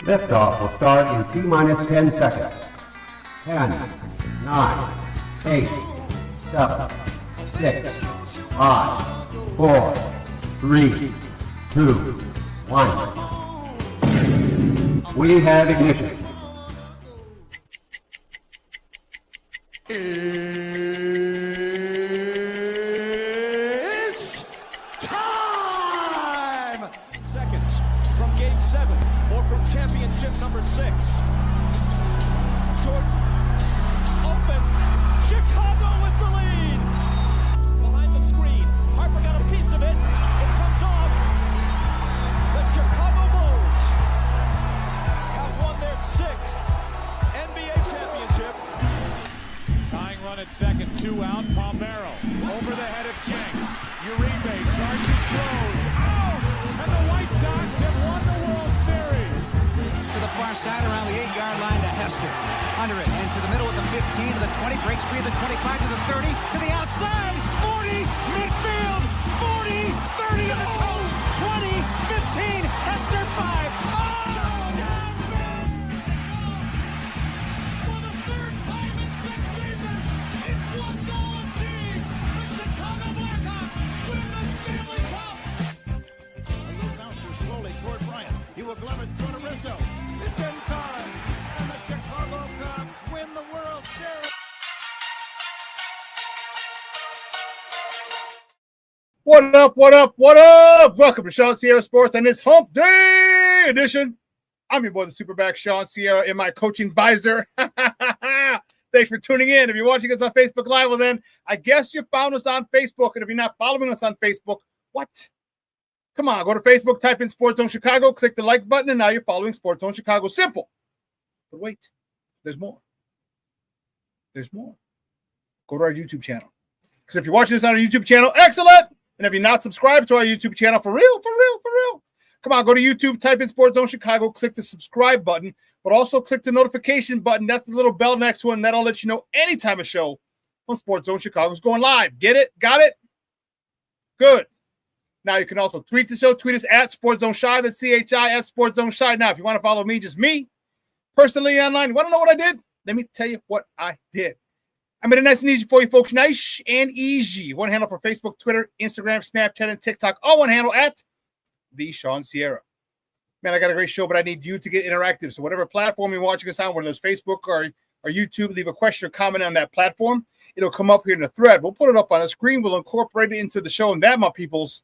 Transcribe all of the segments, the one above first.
Liftoff will start in T-minus 10 seconds. 10, 9, 8, 7, 6, 5, 4, 3, 2, 1. We have ignition. It's time! Seconds from game 7 or from championship number 6. Jordan, open, Chicago with the lead! Behind the screen, Harper got a piece of it, it comes off. The Chicago Bulls have won their 6th NBA championship. Tying run at second, 2 out, Palmero over the head of Jenks. Uribe charges, throws, out! And the White Sox have won the World Series. To the far side around the 8-yard line to Hester. Under it, and to the middle of the 15, to the 20, breaks free of the 25, to the 30, to the outside, 40, midfield, 40, 30 to the post, 20, 15, Hester 5. For the 3rd time in 6 seasons, it's one goal team. The Chicago Blackhawks win the Stanley Cup. A little bouncer slowly toward Bryant. He will glove it through to Rizzo. It's in time, and the Chicago Cubs win the World Series. What up, what up, what up? Welcome to ShawnSierraSports on this Hump Day edition. I'm your boy, the SuperBack, Shawn Sierra, in my coaching visor. Thanks for tuning in. If you're watching us on Facebook Live, well then, I guess you found us on Facebook. And if you're not following us on Facebook, what? Come on, go to Facebook, type in Sports Zone Chicago, click the like button, and now you're following Sports Zone Chicago. Simple. But wait, there's more. There's more. Go to our YouTube channel. Because if you're watching this on our YouTube channel, excellent. And if you're not subscribed to our YouTube channel, for real, come on, go to YouTube, type in Sports Zone Chicago, click the subscribe button, but also click the notification button. That's the little bell next to it, and that'll let you know anytime a show on Sports Zone Chicago is going live. Get it? Got it? Good. Now you can also tweet the show. Tweet us at Sports Zone Shy. That's CHI at Sports Zone Shy. Now, if you want to follow me, just me, personally online, you want to know what I did? Let me tell you what I did. I made it nice and easy for you folks. Nice and easy. One handle for Facebook, Twitter, Instagram, Snapchat, and TikTok. All one handle at the Shawn Sierra. Man, I got a great show, but I need you to get interactive. So whatever platform you're watching us on, whether it's Facebook or YouTube, leave a question or comment on that platform. It'll come up here in the thread. We'll put it up on the screen. We'll incorporate it into the show. And that, my peoples,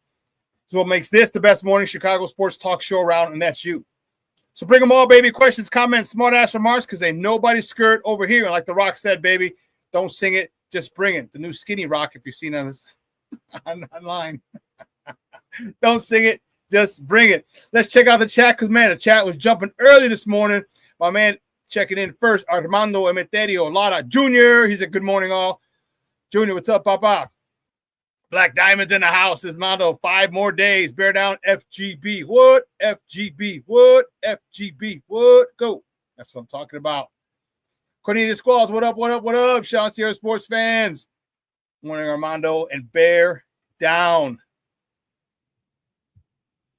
is what makes this the best morning Chicago sports talk show around, and that's you. So bring them all, baby. Questions, comments, smart-ass remarks, because ain't nobody scared over here. And like The Rock said, baby, don't sing it, just bring it. The new Skinny Rock, if you've seen it online. Don't sing it, just bring it. Let's check out the chat, because, man, the chat was jumping early this morning. My man checking in first, Armando Emeterio Lara Jr. He said, good morning, all. Junior, what's up, Papa? Black Diamonds in the house is Mondo. 5 more days. Bear down, FGB. What? FGB. What? FGB. What? Go. That's what I'm talking about. Cornelius Squalls, what up, what up, what up? ShawnSierraSports fans. Morning, Armando, and bear down.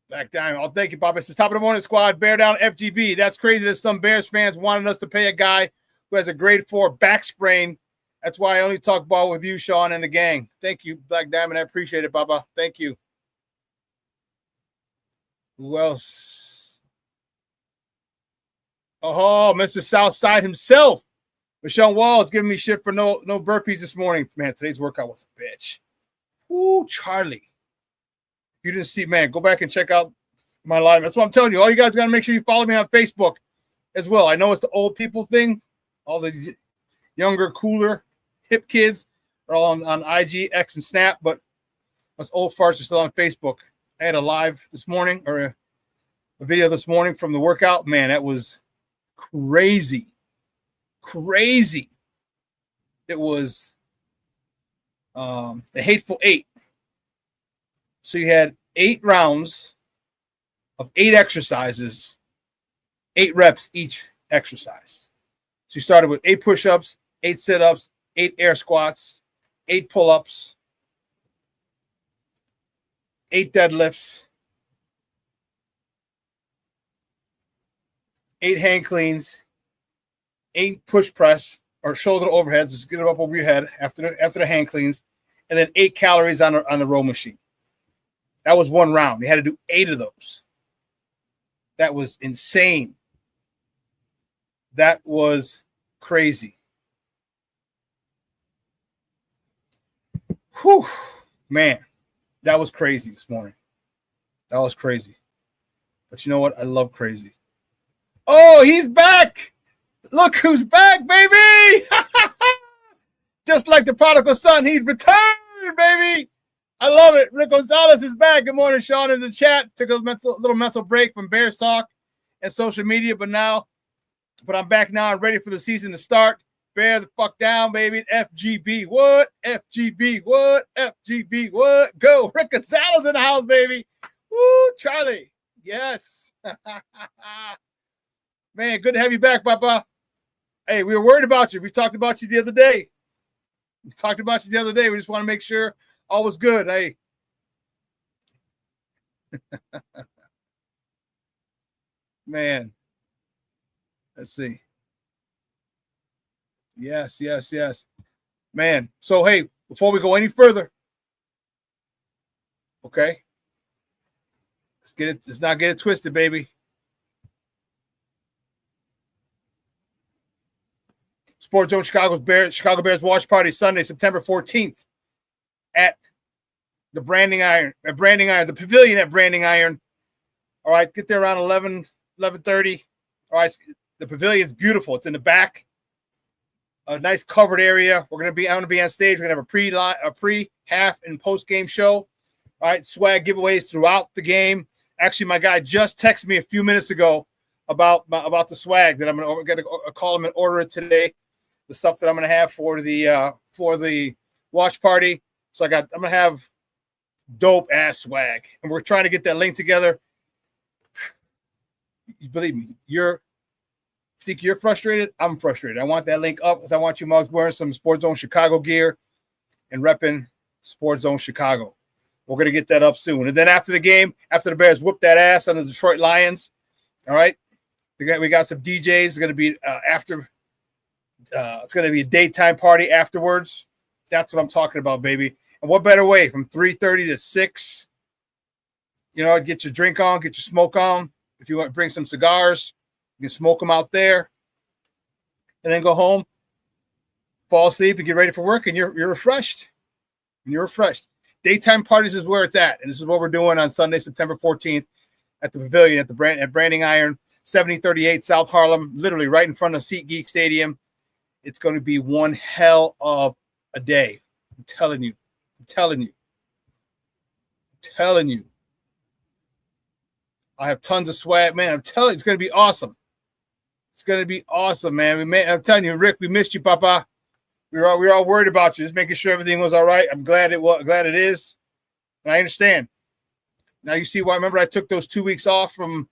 Black Diamond. Oh, thank you, Papa. It's the top of the morning squad. Bear down, FGB. That's crazy that some Bears fans wanted us to pay a guy who has a grade 4 back sprain. That's why I only talk ball with you, Shawn, and the gang. Thank you, Black Diamond. I appreciate it, Papa. Thank you. Who else? Oh, Mr. Southside himself. Michelle Wall is giving me shit for no burpees this morning. Man, today's workout was a bitch. Ooh, Charlie. If you didn't see, man, go back and check out my live. That's what I'm telling you. All you guys got to make sure you follow me on Facebook as well. I know it's the old people thing. All the younger, cooler, hip kids are all on IG, X, and Snap, but us old farts are still on Facebook. I had a live this morning, or a video this morning from the workout. Man, that was crazy. Crazy. It was the Hateful Eight. So you had 8 rounds of 8 exercises, 8 reps each exercise. So you started with 8 push-ups, 8 sit-ups, 8 air squats, 8 pull-ups, 8 deadlifts, 8 hang cleans, 8 push press or shoulder overheads. Just get it up over your head after the hang cleans, and then 8 calories on the row machine. That was one round. They had to do 8 of those. That was insane. That was crazy. Whew, man, that was crazy this morning. That was crazy. But you know what? I love crazy. Oh, he's back. Look who's back, baby. Just like the prodigal son, he's returned, baby. I love it. Rick Gonzalez is back. Good morning, Shawn, in the chat. Took a little mental break from Bears talk and social media, but I'm back now and ready for the season to start. Bear the fuck down, baby. FGB, what? FGB, what? FGB, what? Go. Rick Gonzalez in the house, baby. Woo, Charlie. Yes. Man, good to have you back, Papa. Hey, we were worried about you. We talked about you the other day. We just want to make sure all was good. Hey. Man. Let's see. Yes. Man. So, hey, before we go any further, okay, let's not get it twisted, baby. Sports Zone Chicago Bears watch party Sunday, September 14th at the Branding Iron, the pavilion at Branding Iron. All right, get there around 11:30. All right, the pavilion's beautiful. It's in the back. A nice covered area. I'm gonna be on stage. We're gonna have a pre, half, and post game show. All right, swag giveaways throughout the game. Actually, my guy just texted me a few minutes ago about the swag that I'm gonna get a call him and order it today. The stuff that I'm gonna have for the watch party. So I'm gonna have dope ass swag, and we're trying to get that link together. Believe me, you're frustrated. I'm frustrated. I want that link up because I want you mugs wearing some Sports Zone Chicago gear and repping Sports Zone Chicago. We're gonna get that up soon. And then after the game, after the Bears whoop that ass on the Detroit Lions, all right, we got some DJs. It's gonna be it's gonna be a daytime party afterwards. That's what I'm talking about, baby. And what better way from 3:30 to 6? You know, get your drink on, get your smoke on. If you want to bring some cigars, you can smoke them out there, and then go home, fall asleep, and get ready for work, and you're refreshed. Daytime parties is where it's at, and this is what we're doing on Sunday, September 14th, at the Pavilion at Branding Iron, 7038 South Harlem, literally right in front of SeatGeek Stadium. It's going to be one hell of a day. I'm telling you. I have tons of swag, man. I'm telling you, it's going to be awesome. It's going to be awesome, man. I'm telling you, Rick, we missed you, Papa. We were all worried about you, just making sure everything was all right. I'm glad it is. And I understand. Now you see why. Remember, I took those 2 weeks off from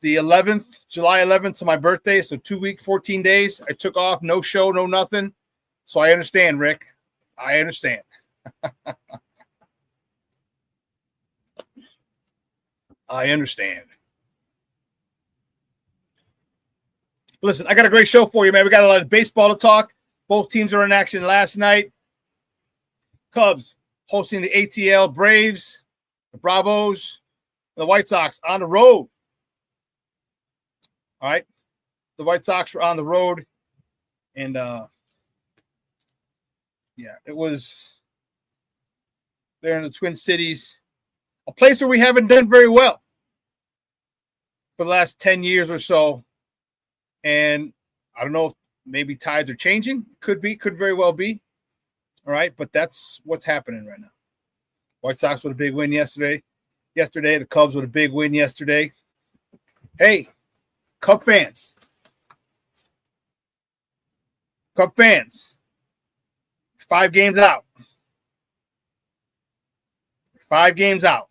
the 11th, July 11th to my birthday. So 2 weeks, 14 days. I took off, no show, no nothing. So I understand, Rick. I understand. I understand. Listen, I got a great show for you, man. We got a lot of baseball to talk. Both teams are in action last night. Cubs hosting the ATL Braves, the Bravos, the White Sox on the road. All right. The White Sox were on the road. And, it was there in the Twin Cities, a place where we haven't done very well for the last 10 years or so. And I don't know if maybe tides are changing. Could very well be. All right. But that's what's happening right now. White Sox with a big win yesterday. The Cubs with a big win yesterday. Hey, Cub fans. 5 games out. 5 games out.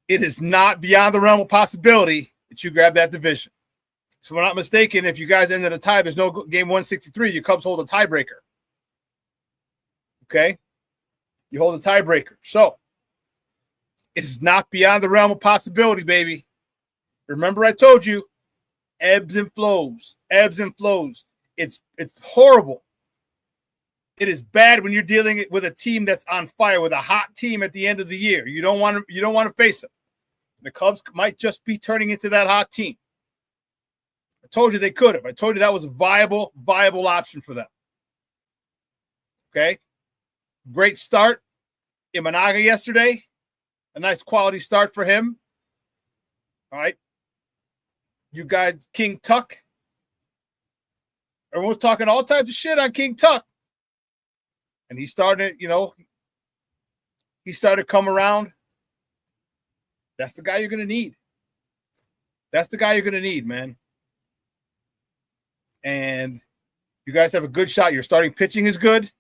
It is not beyond the realm of possibility that you grab that division. So if I'm not mistaken, if you guys end in a tie, there's no game 163. Your Cubs hold a tiebreaker. Okay? You hold a tiebreaker. So It's not beyond the realm of possibility, baby. Remember I told you, ebbs and flows, ebbs and flows. It's horrible. It is bad when you're dealing with a team that's on fire, with a hot team at the end of the year. You don't want to face them. The Cubs might just be turning into that hot team. I told you they could have. I told you that was a viable option for them. Okay? Great start. Imanaga yesterday. A nice quality start for him. All right. You guys, King Tuck. Everyone's talking all types of shit on King Tuck. And he started, he started to come around. That's the guy you're going to need. That's the guy you're going to need, man. And you guys have a good shot. Your starting pitching is good.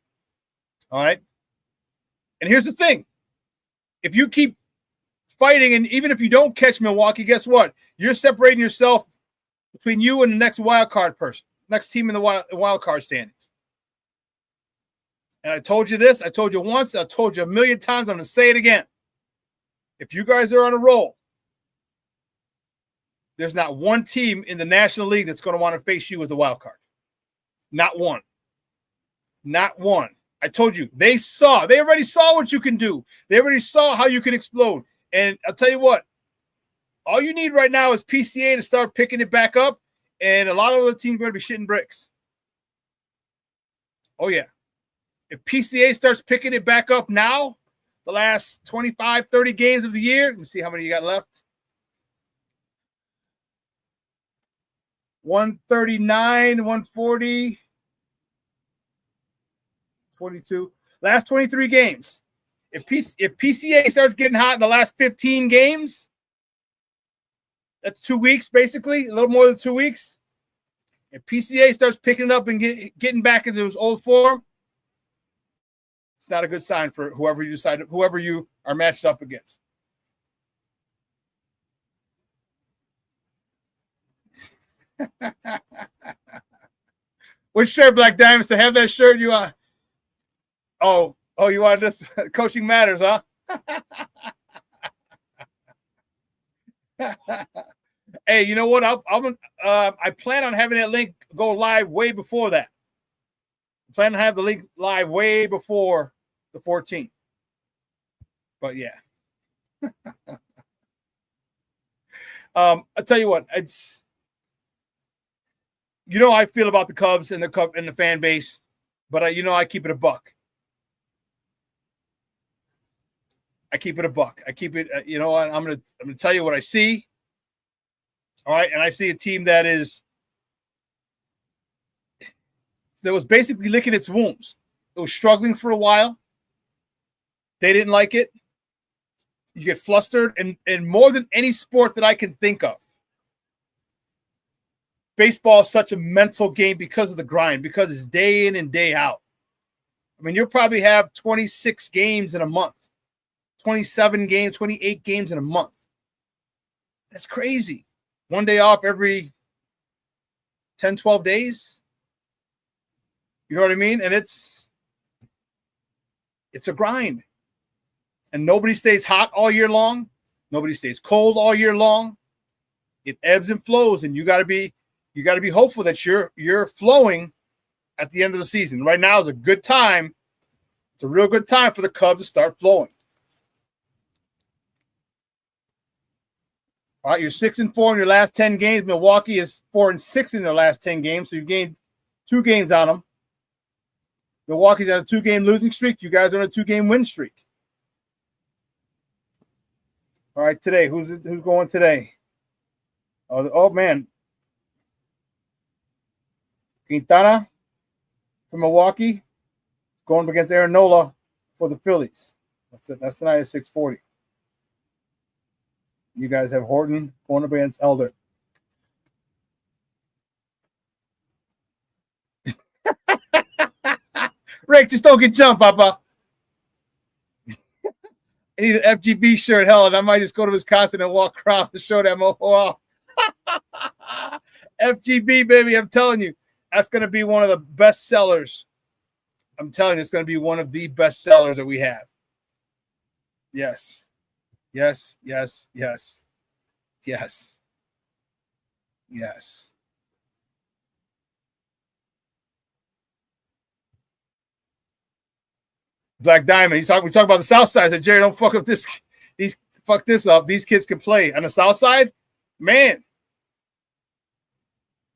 All right. And here's the thing. If you keep fighting, and even if you don't catch Milwaukee, guess what? You're separating yourself between you and the next wild card person, next team in the wild card standings. And I told you this. I told you once. I told you a million times. I'm going to say it again. If you guys are on a roll, there's not one team in the National League that's going to want to face you as a wild card. Not one. Not one. I told you. They already saw what you can do. They already saw how you can explode. And I'll tell you what. All you need right now is PCA to start picking it back up, and a lot of the teams are going to be shitting bricks. Oh, yeah. If PCA starts picking it back up now, the last 25, 30 games of the year, let me see how many you got left. 139, 140, 22. Last 23 games. If PCA starts getting hot in the last 15 games, that's 2 weeks, basically, a little more than 2 weeks. If PCA starts picking it up and getting back into his old form, it's not a good sign for whoever you are matched up against. Which shirt, Black Diamonds? To have that shirt, you are. Oh, you want this? Coaching matters, huh? Hey, you know what? I plan on having that link go live way before that. I plan to have the link live way before the 14th. But yeah. I'll tell you what, it's how I feel about the Cubs and the fan base, but I keep it a buck. I keep it a buck. I keep it, I'm gonna tell you what I see. All right, and I see a team that was basically licking its wounds. It was struggling for a while. They didn't like it. You get flustered, and more than any sport that I can think of, baseball is such a mental game because of the grind, because it's day in and day out. I mean, you'll probably have 26 games in a month, 27 games, 28 games in a month. That's crazy. One day off every 10, 12 days. You know what I mean? And it's a grind. And nobody stays hot all year long. Nobody stays cold all year long. It ebbs and flows, and you got to be hopeful that you're flowing at the end of the season. Right now is a good time. It's a real good time for the Cubs to start flowing. All right, you're 6-4 in your last 10 games. Milwaukee is 4-6 in their last 10 games, so you've gained 2 games on them. Milwaukee's on a 2-game losing streak. You guys are on a 2-game win streak. All right, today, who's going today? Oh man, Quintana from Milwaukee going against Aaron Nola for the Phillies. That's it. That's tonight at 6:40. You guys have Horton going up against Elder. Rick, just don't get jumped, Papa. I need an FGB shirt. Hell, and I might just go to Wisconsin and walk around to show that mofo off. FGB, baby, I'm telling you, that's going to be one of the best sellers. I'm telling you, it's going to be one of the best sellers that we have. Yes. Yes, yes, yes, yes, yes. Black Diamond. We talk about the South Side. I said, Jerry, don't fuck up this. Fuck this up. These kids can play on the South Side. Man,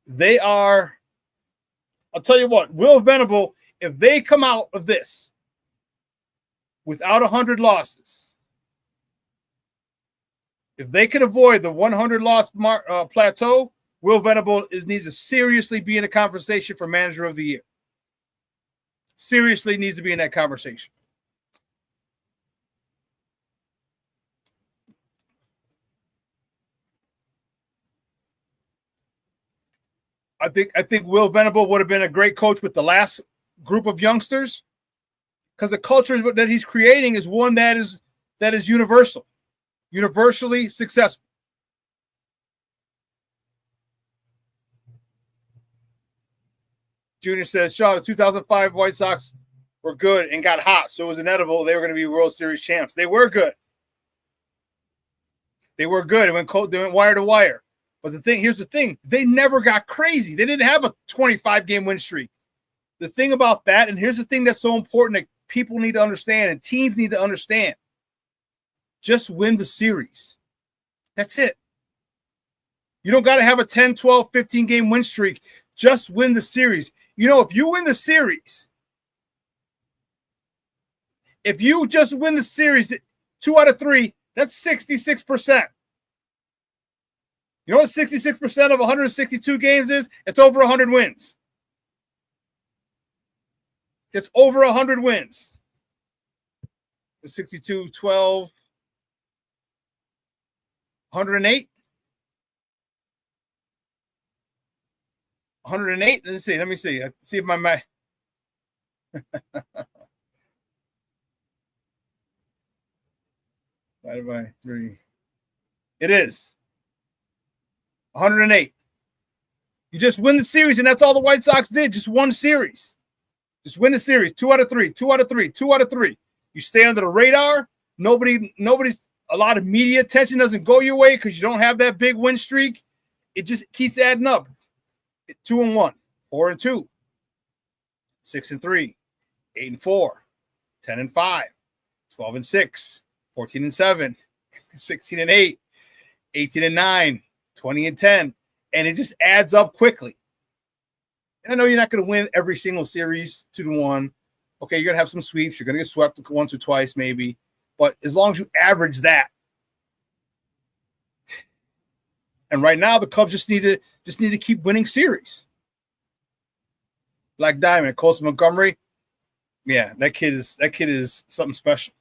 they are. I'll tell you what. Will Venable, if they come out of this without 100 losses, if they can avoid the 100 loss plateau, Will Venable needs to seriously be in a conversation for Manager of the Year. Seriously needs to be in that conversation. I think Will Venable would have been a great coach with the last group of youngsters, because the culture that he's creating is one that is universal, universally successful. Junior says, Shawn, the 2005 White Sox were good and got hot, so it was inevitable they were going to be World Series champs. They were good. They were good. They went wire to wire. But here's the thing. They never got crazy. They didn't have a 25-game win streak. The thing about that, and here's the thing that's so important that people need to understand and teams need to understand. Just win the series. That's it. You don't got to have a 10, 12, 15-game win streak. Just win the series. If you win the series, if you just win the series 2 out of 3, that's 66%. You know what 66% of 162 games is? It's over 100 wins. It's over 100 wins. 62, 12, 108. 108. Let me see. See if my math. Divided by 3. It is 108. You just win the series, and that's all the White Sox did. Just one series. Just win the series. 2 out of 3. 2 out of 3. 2 out of 3. You stay under the radar. Nobody's. A lot of media attention doesn't go your way because you don't have that big win streak. It just keeps adding up. 2-1, 4-2, 6-3, 8-4, 10-5, 12-6, 14-7, 16-8, 18-9, 20-10, and it just adds up quickly. And I know you're not going to win every single series 2-1. Okay, you're going to have some sweeps. You're going to get swept once or twice, maybe. But as long as you average that, and right now the Cubs just need to keep winning series. Black Diamond, Colson Montgomery, yeah, that kid is something special.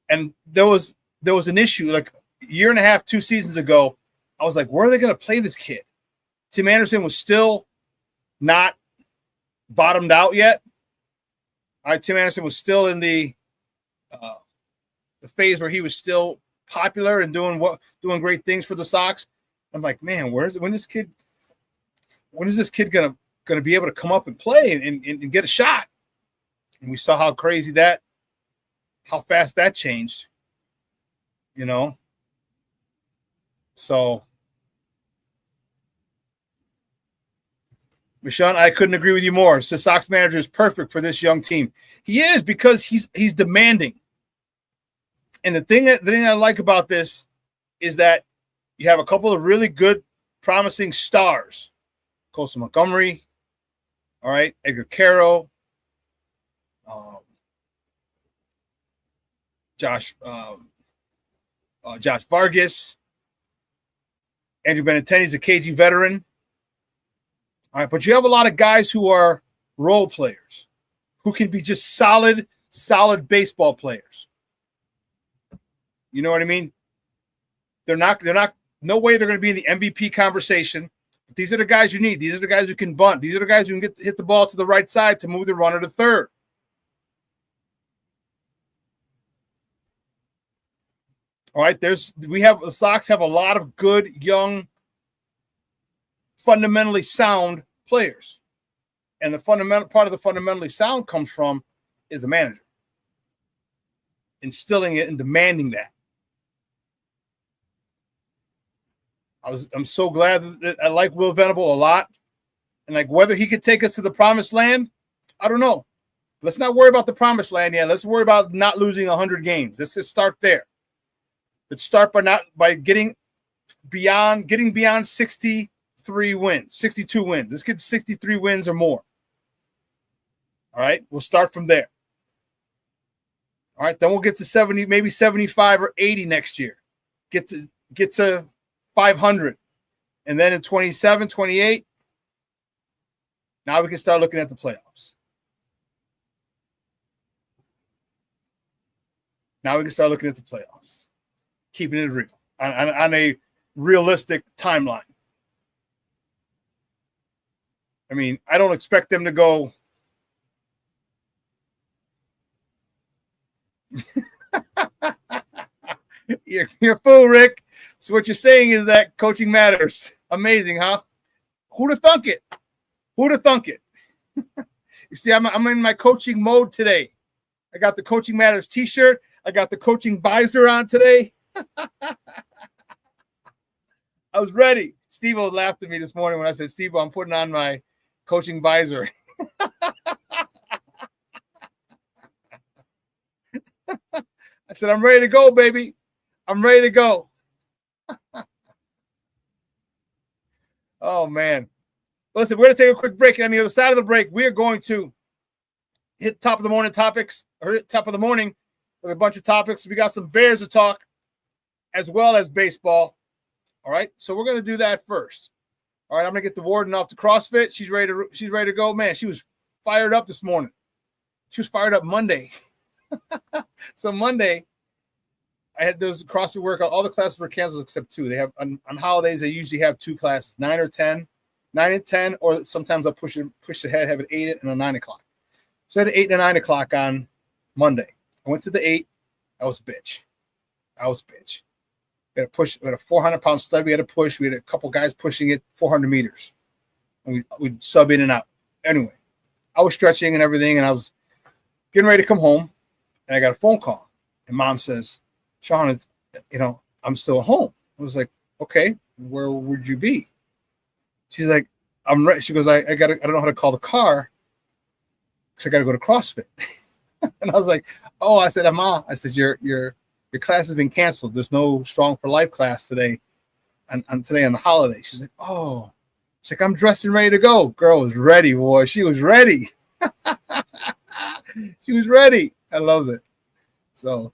And there was an issue like a year and a half, 2 seasons ago. I was like, where are they going to play this kid? Tim Anderson was still not bottomed out yet. All right, Tim Anderson was still in the phase where he was still popular and doing great things for the Sox. I'm like, man, when is this kid gonna be able to come up and play and get a shot? And we saw how fast that changed. So, Shawn, I couldn't agree with you more. The Sox manager is perfect for this young team. He is, because he's demanding. And the thing I like about this is that you have a couple of really good, promising stars. Colson Montgomery, all right, Edgar Caro, Josh Vargas, Andrew Benintendi's a KG veteran. All right, but you have a lot of guys who are role players, who can be just solid baseball players. You know what I mean? They're not. No way they're going to be in the MVP conversation. But these are the guys you need. These are the guys who can bunt. These are the guys who can hit the ball to the right side to move the runner to third. All right, the Sox have a lot of good, young, fundamentally sound players. And the part of the fundamentally sound comes from is the manager. Instilling it and demanding that. I'm so glad that I like Will Venable a lot. And like whether he could take us to the promised land, I don't know. Let's not worry about the promised land yet. Let's worry about not losing 100 games. Let's just start there. Let's start by getting beyond 63 wins, 62 wins. Let's get 63 wins or more. All right, we'll start from there. All right, then we'll get to 70, maybe 75 or 80 next year. Get to 500. And then in 27, 28, now we can start looking at the playoffs. Keeping it real on a realistic timeline. I mean, I don't expect them to go You're a fool, Rick. So what you're saying is that coaching matters. Amazing, huh? Who'd have thunk it? You see, I'm in my coaching mode today. I got the Coaching Matters t-shirt. I got the coaching visor on today. I was ready. Steve-O laughed at me this morning when I said, Steve-O, I'm putting on my coaching visor. I said, I'm ready to go, baby. I'm ready to go. Oh, man. Listen, we're going to take a quick break. And on the other side of the break, we are going to hit top of the morning topics, or hit top of the morning with a bunch of topics. We got some Bears to talk as well as baseball. All right. So we're going to do that first. All right. I'm going to get the warden off the CrossFit. She's ready to go. Man, she was fired up this morning. She was fired up Monday. So Monday, I had those CrossFit workout. All the classes were canceled except two. They have on holidays, they usually have two classes, 9 and 10, or sometimes I'll push ahead, have it 8 and a 9 o'clock. So I had 8 and a 9 o'clock on Monday. I went to the 8. I was a bitch. We had a 400-pound stud we had to push. We had a couple guys pushing it 400 meters. And we'd sub in and out. Anyway, I was stretching and everything, and I was getting ready to come home, and I got a phone call. And Mom says, Shawn, I'm still at home. I was like, okay, where would you be? She's like, I'm ready. She goes, I don't know how to call the car because I got to go to CrossFit. And I was like, oh, I said, Ma, I said, your class has been canceled. There's no Strong for Life class today on the holiday. She's like, oh, she's like, I'm dressed and ready to go. Girl was ready, boy. She was ready. She was ready. I loved it. So,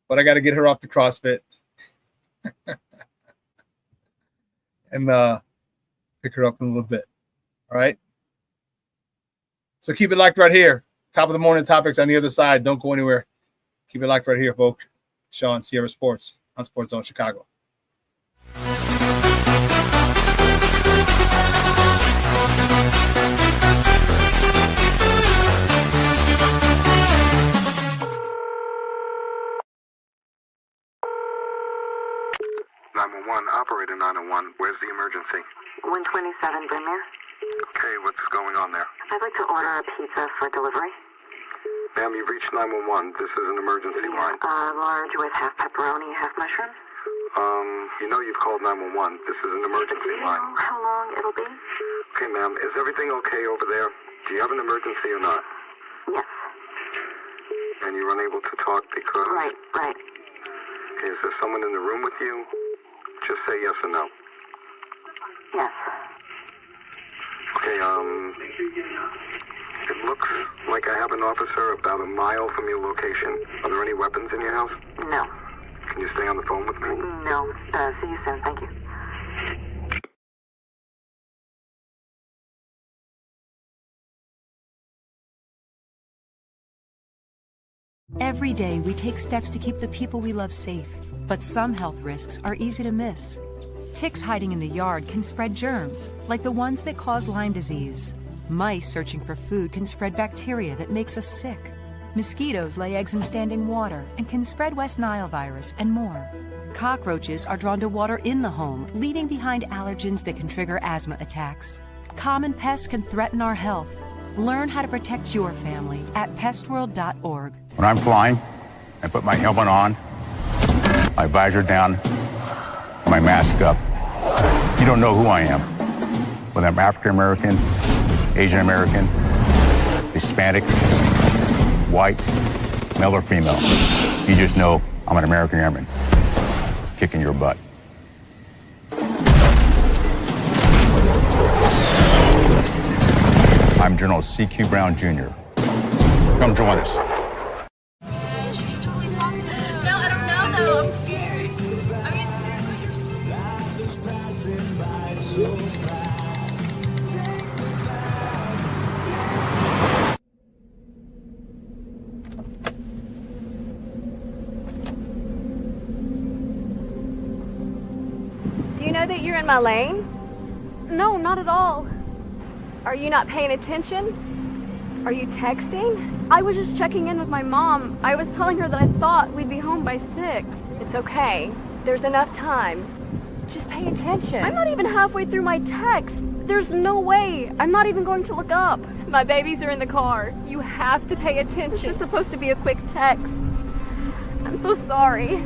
but I got to get her off the CrossFit and pick her up in a little bit. All right. So keep it locked right here. Top of the morning topics on the other side. Don't go anywhere. Keep it locked right here, folks. Shawn, Sierra Sports on Sports Zone Chicago. Operator 901, where's the emergency? 127 Brynmere. Okay, what's going on there? I'd like to order a pizza for delivery. Ma'am, you've reached 911. This is an emergency line. Large with half pepperoni, half mushroom. You know you've called 911. This is an emergency Do you line. know how long it'll be? Okay, ma'am, is everything okay over there? Do you have an emergency or not? Yes. And you're unable to talk because... Right. Okay, is there someone in the room with you? Just say yes or no. Yes. Okay, it looks like I have an officer about a mile from your location. Are there any weapons in your house? No. Can you stay on the phone with me? No. See you soon. Thank you. Every day, we take steps to keep the people we love safe. But some health risks are easy to miss. Ticks hiding in the yard can spread germs, like the ones that cause Lyme disease. Mice searching for food can spread bacteria that makes us sick. Mosquitoes lay eggs in standing water and can spread West Nile virus and more. Cockroaches are drawn to water in the home, leaving behind allergens that can trigger asthma attacks. Common pests can threaten our health. Learn how to protect your family at pestworld.org. When I'm flying, I put my helmet on, my visor down, my mask up. You don't know who I am. Whether I'm African American, Asian American, Hispanic, white, male or female. You just know I'm an American airman kicking your butt. I'm General C.Q. Brown Jr. Come join us. No, I don't know though. I'm scared. I mean, you're so Do you know that you're in my lane? No, not at all. Are you not paying attention? Are you texting? I was just checking in with my mom. I was telling her that I thought we'd be home by 6. It's okay. There's enough time. Just pay attention. I'm not even halfway through my text. There's no way. I'm not even going to look up. My babies are in the car. You have to pay attention. It's just supposed to be a quick text. I'm so sorry.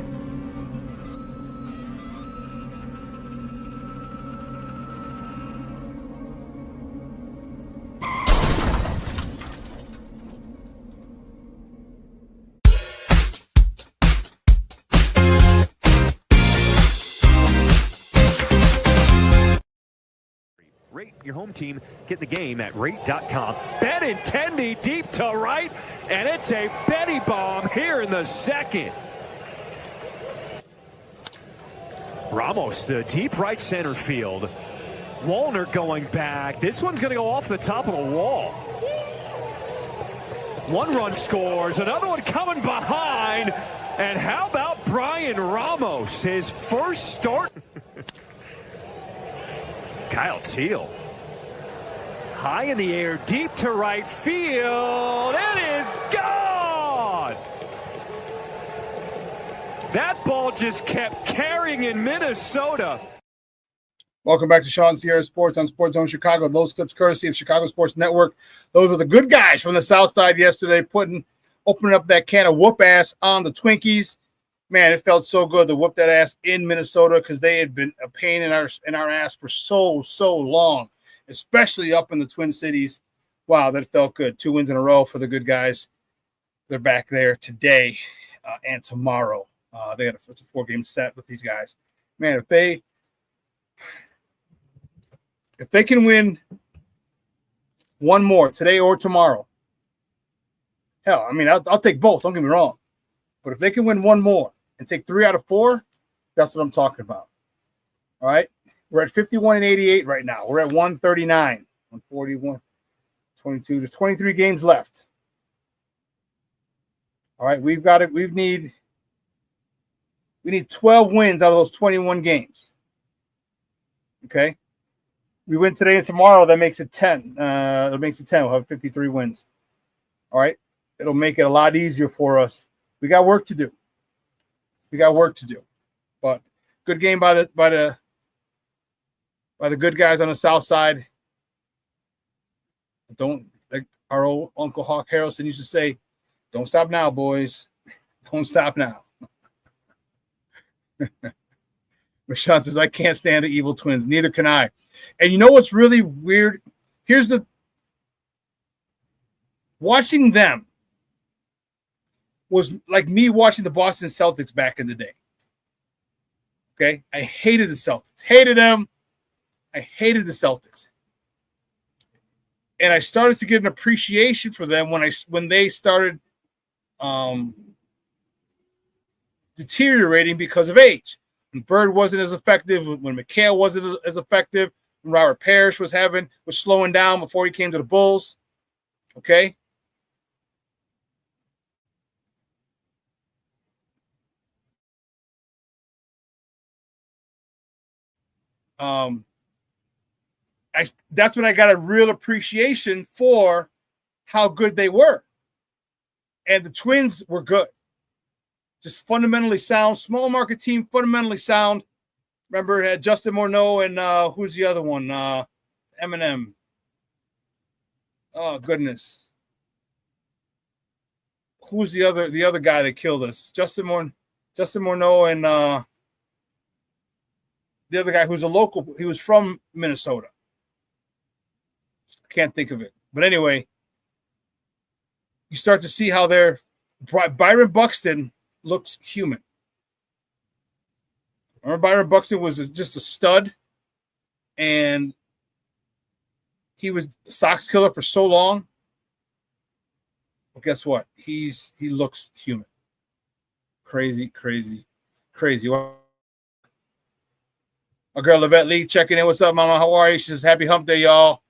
Rate your home team. Get the game at rate.com. Benintendi deep to right, and it's a Betty bomb here in the second. Ramos, the deep right center field. Wallner going back. This one's going to go off the top of the wall. One run scores, another one coming behind. And how about Brian Ramos, his first start? Kyle Teal. High in the air, deep to right field. It is gone! That ball just kept carrying in Minnesota. Welcome back to Shawn Sierra Sports on Sports Zone Chicago. Those clips courtesy of Chicago Sports Network. Those were the good guys from the South Side yesterday, opening up that can of whoop ass on the Twinkies. Man, it felt so good to whoop that ass in Minnesota because they had been a pain in our ass for so long, especially up in the Twin Cities. Wow, that felt good. 2 wins in a row for the good guys. They're back there today and tomorrow. It's a 4-game set with these guys. Man, if they can win one more today or tomorrow, hell, I mean, I'll take both. Don't get me wrong. But if they can win one more and take 3 out of 4, that's what I'm talking about. All right? We're at 51 and 88 right now. We're at 139, 141, 22. There's 23 games left. All right, we need 12 wins out of those 21 games. Okay? We win today and tomorrow, that makes it 10. That makes it 10. We'll have 53 wins. All right? It'll make it a lot easier for us. We got work to do. But good game by the good guys on the South Side. Don't, like our old Uncle Hawk Harrelson used to say, don't stop now, boys. Don't stop now. Shawn says, I can't stand the evil twins. Neither can I. And you know what's really weird? Watching them was like me watching the Boston Celtics back in the day. Okay? I hated the Celtics. Hated them. I hated the Celtics. And I started to get an appreciation for them when they started deteriorating because of age. When Bird wasn't as effective, when McHale wasn't as effective, when Robert Parrish was slowing down before he came to the Bulls. Okay? That's when I got a real appreciation for how good they were. And the Twins were good. Just fundamentally sound, small market team, fundamentally sound. Remember, it had Justin Morneau and who's the other one? Eminem. Oh goodness. Who's the other guy that killed us? Justin Morneau and the other guy who's a local, he was from Minnesota. Can't think of it. But anyway, you start to see how Byron Buxton looks human. Remember, Byron Buxton was just a stud, and he was a Sox killer for so long. Well, guess what? He looks human. Crazy. My girl Levette Lee checking in. What's up, Mama? How are you? She says, happy hump day, y'all.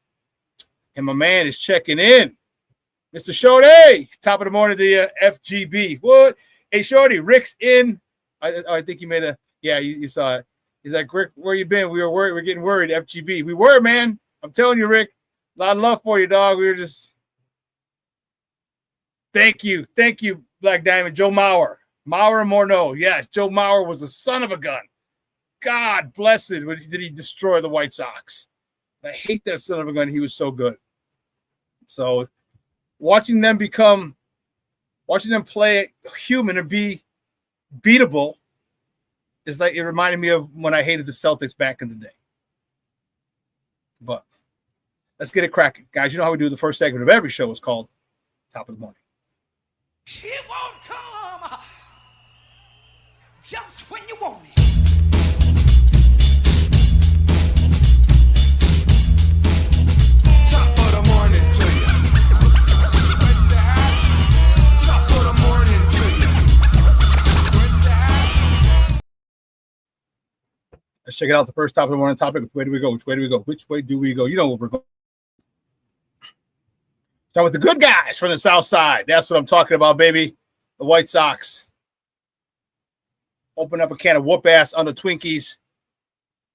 And my man is checking in. Mr. Shorty, top of the morning to the FGB. What? Hey, Shorty, Rick's in. I think you made a, yeah, you saw it. He's like, Rick, where you been? We were worried. We're getting worried, FGB. We were, man. I'm telling you, Rick. A lot of love for you, dog. We were just, thank you, Black Diamond. Joe Mauer and Morneau. Yes, Joe Mauer was a son of a gun. God bless it. Did he destroy the White Sox? I hate that son of a gun. He was so good. So watching them play human and be beatable is like, it reminded me of when I hated the Celtics back in the day. But let's get it cracking. Guys, you know how we do the first segment of every show is called Top of the Morning. He won't come just when you want it. Top of the morning to you. Top of the morning to you. Let's check it out. The first top of the morning topic. Which way do we go? You know where we're going. Start with the good guys from the South Side. That's what I'm talking about, baby. The White Sox open up a can of whoop ass on the Twinkies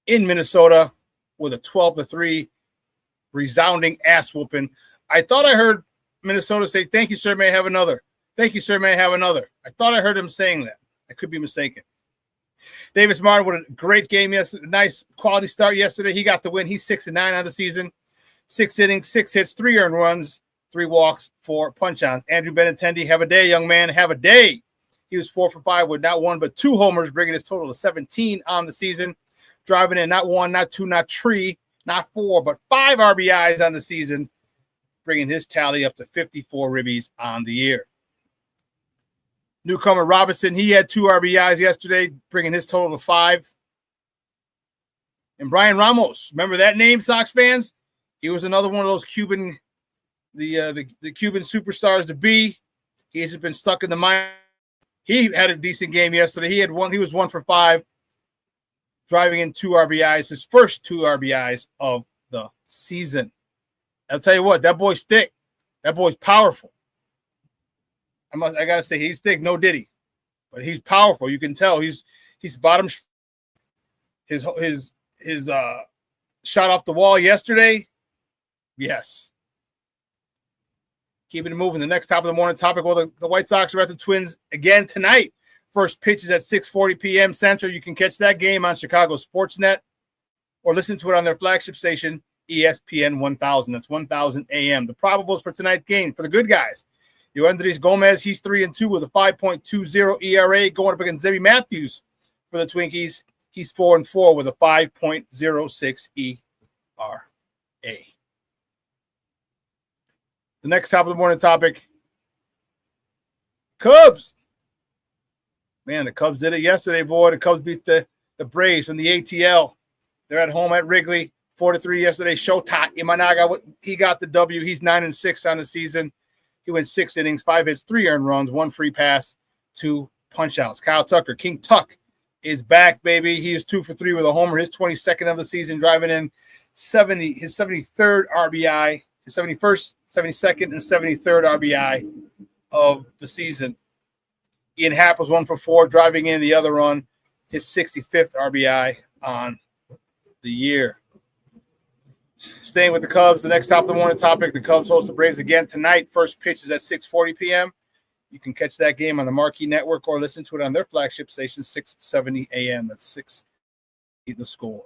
in Minnesota with a 12-3 resounding ass whooping. I thought I heard Minnesota say, "Thank you, sir. May I have another? Thank you, sir. May I have another?" I thought I heard him saying that. I could be mistaken. Davis Martin with a great game yesterday. Nice quality start yesterday. He got the win. He's 6-9 on the season. 6 innings, 6 hits, 3 earned runs, 3 walks, 4 punch-outs. Andrew Benintendi, have a day, young man. Have a day. He was 4 for 5 with not 1 but 2 homers, bringing his total to 17 on the season. Driving in not 1, not 2, not 3, not 4, but 5 RBIs on the season, bringing his tally up to 54 ribbies on the year. Newcomer Robinson, he had 2 RBIs yesterday, bringing his total to 5. And Brian Ramos, remember that name, Sox fans? He was another one of those Cuban, the Cuban superstars to be. He has been stuck in the mine. He had a decent game yesterday. He was 1 for 5, driving in 2 RBIs, his first 2 RBIs of the season. I'll tell you what, that boy's thick. That boy's powerful. I gotta say, he's thick, no diddy, but he's powerful. You can tell he's bottom. His shot off the wall yesterday. Yes. Keeping it moving. The next top of the morning topic. Well, the White Sox are at the Twins again tonight. First pitch is at 6:40 p.m. Central. You can catch that game on Chicago Sportsnet or listen to it on their flagship station, ESPN 1000. That's 1000 AM. The probables for tonight's game for the good guys. Yoendris Gomez, he's 3-2 with a 5.20 ERA, going up against Zebby Matthews for the Twinkies. He's 4-4 with a 5.06 ERA. The next top of the morning topic, Cubs. Man, the Cubs did it yesterday, boy. The Cubs beat the Braves from the ATL. They're at home at Wrigley, 4-3 yesterday. Shota Imanaga, he got the W. He's 9-6 on the season. He went 6 innings, 5 hits, 3 earned runs, 1 free pass, 2 punch-outs. Kyle Tucker, King Tuck, is back, baby. He is 2 for 3 with a homer, his 22nd of the season, driving in his 73rd RBI, his 71st, 72nd, and 73rd RBI of the season. Ian Happ was 1 for 4, driving in the other run, his 65th RBI on the year. Staying with the Cubs, the next top of the morning topic, the Cubs host the Braves again tonight. First pitch is at 6:40 p.m. You can catch that game on the Marquee Network or listen to it on their flagship station, 6:70 a.m. That's 6 the score.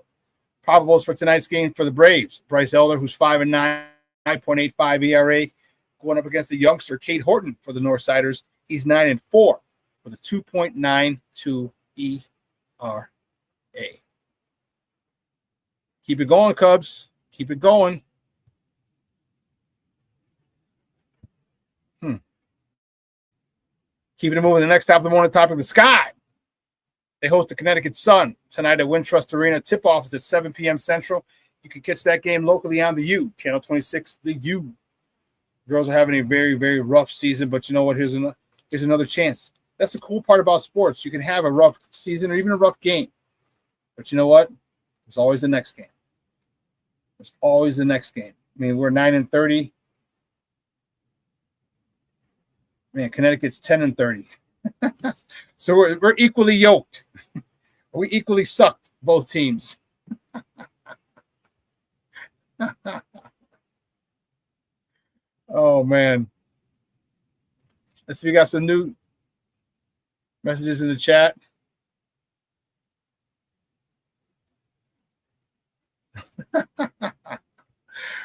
Probables for tonight's game for the Braves. Bryce Elder, who's 5-9, 9.85 ERA, going up against the youngster, Cade Horton, for the Northsiders. He's 9-4 with a 2.92 ERA. Keep it going, Cubs. Keep it going. Keeping it moving. The next top of the morning topic, the Sky. They host the Connecticut Sun tonight at Wintrust Arena. Tip-off is at 7 p.m. Central. You can catch that game locally on the U, Channel 26, the U. Girls are having a very, very rough season, but you know what? Here's another chance. That's the cool part about sports. You can have a rough season or even a rough game. But you know what? There's always the next game. There's always the next game. I mean, we're 9-30. Man, Connecticut's 10-30. So we're equally yoked. We equally sucked, both teams. Oh, man. Let's see, we got some new messages in the chat.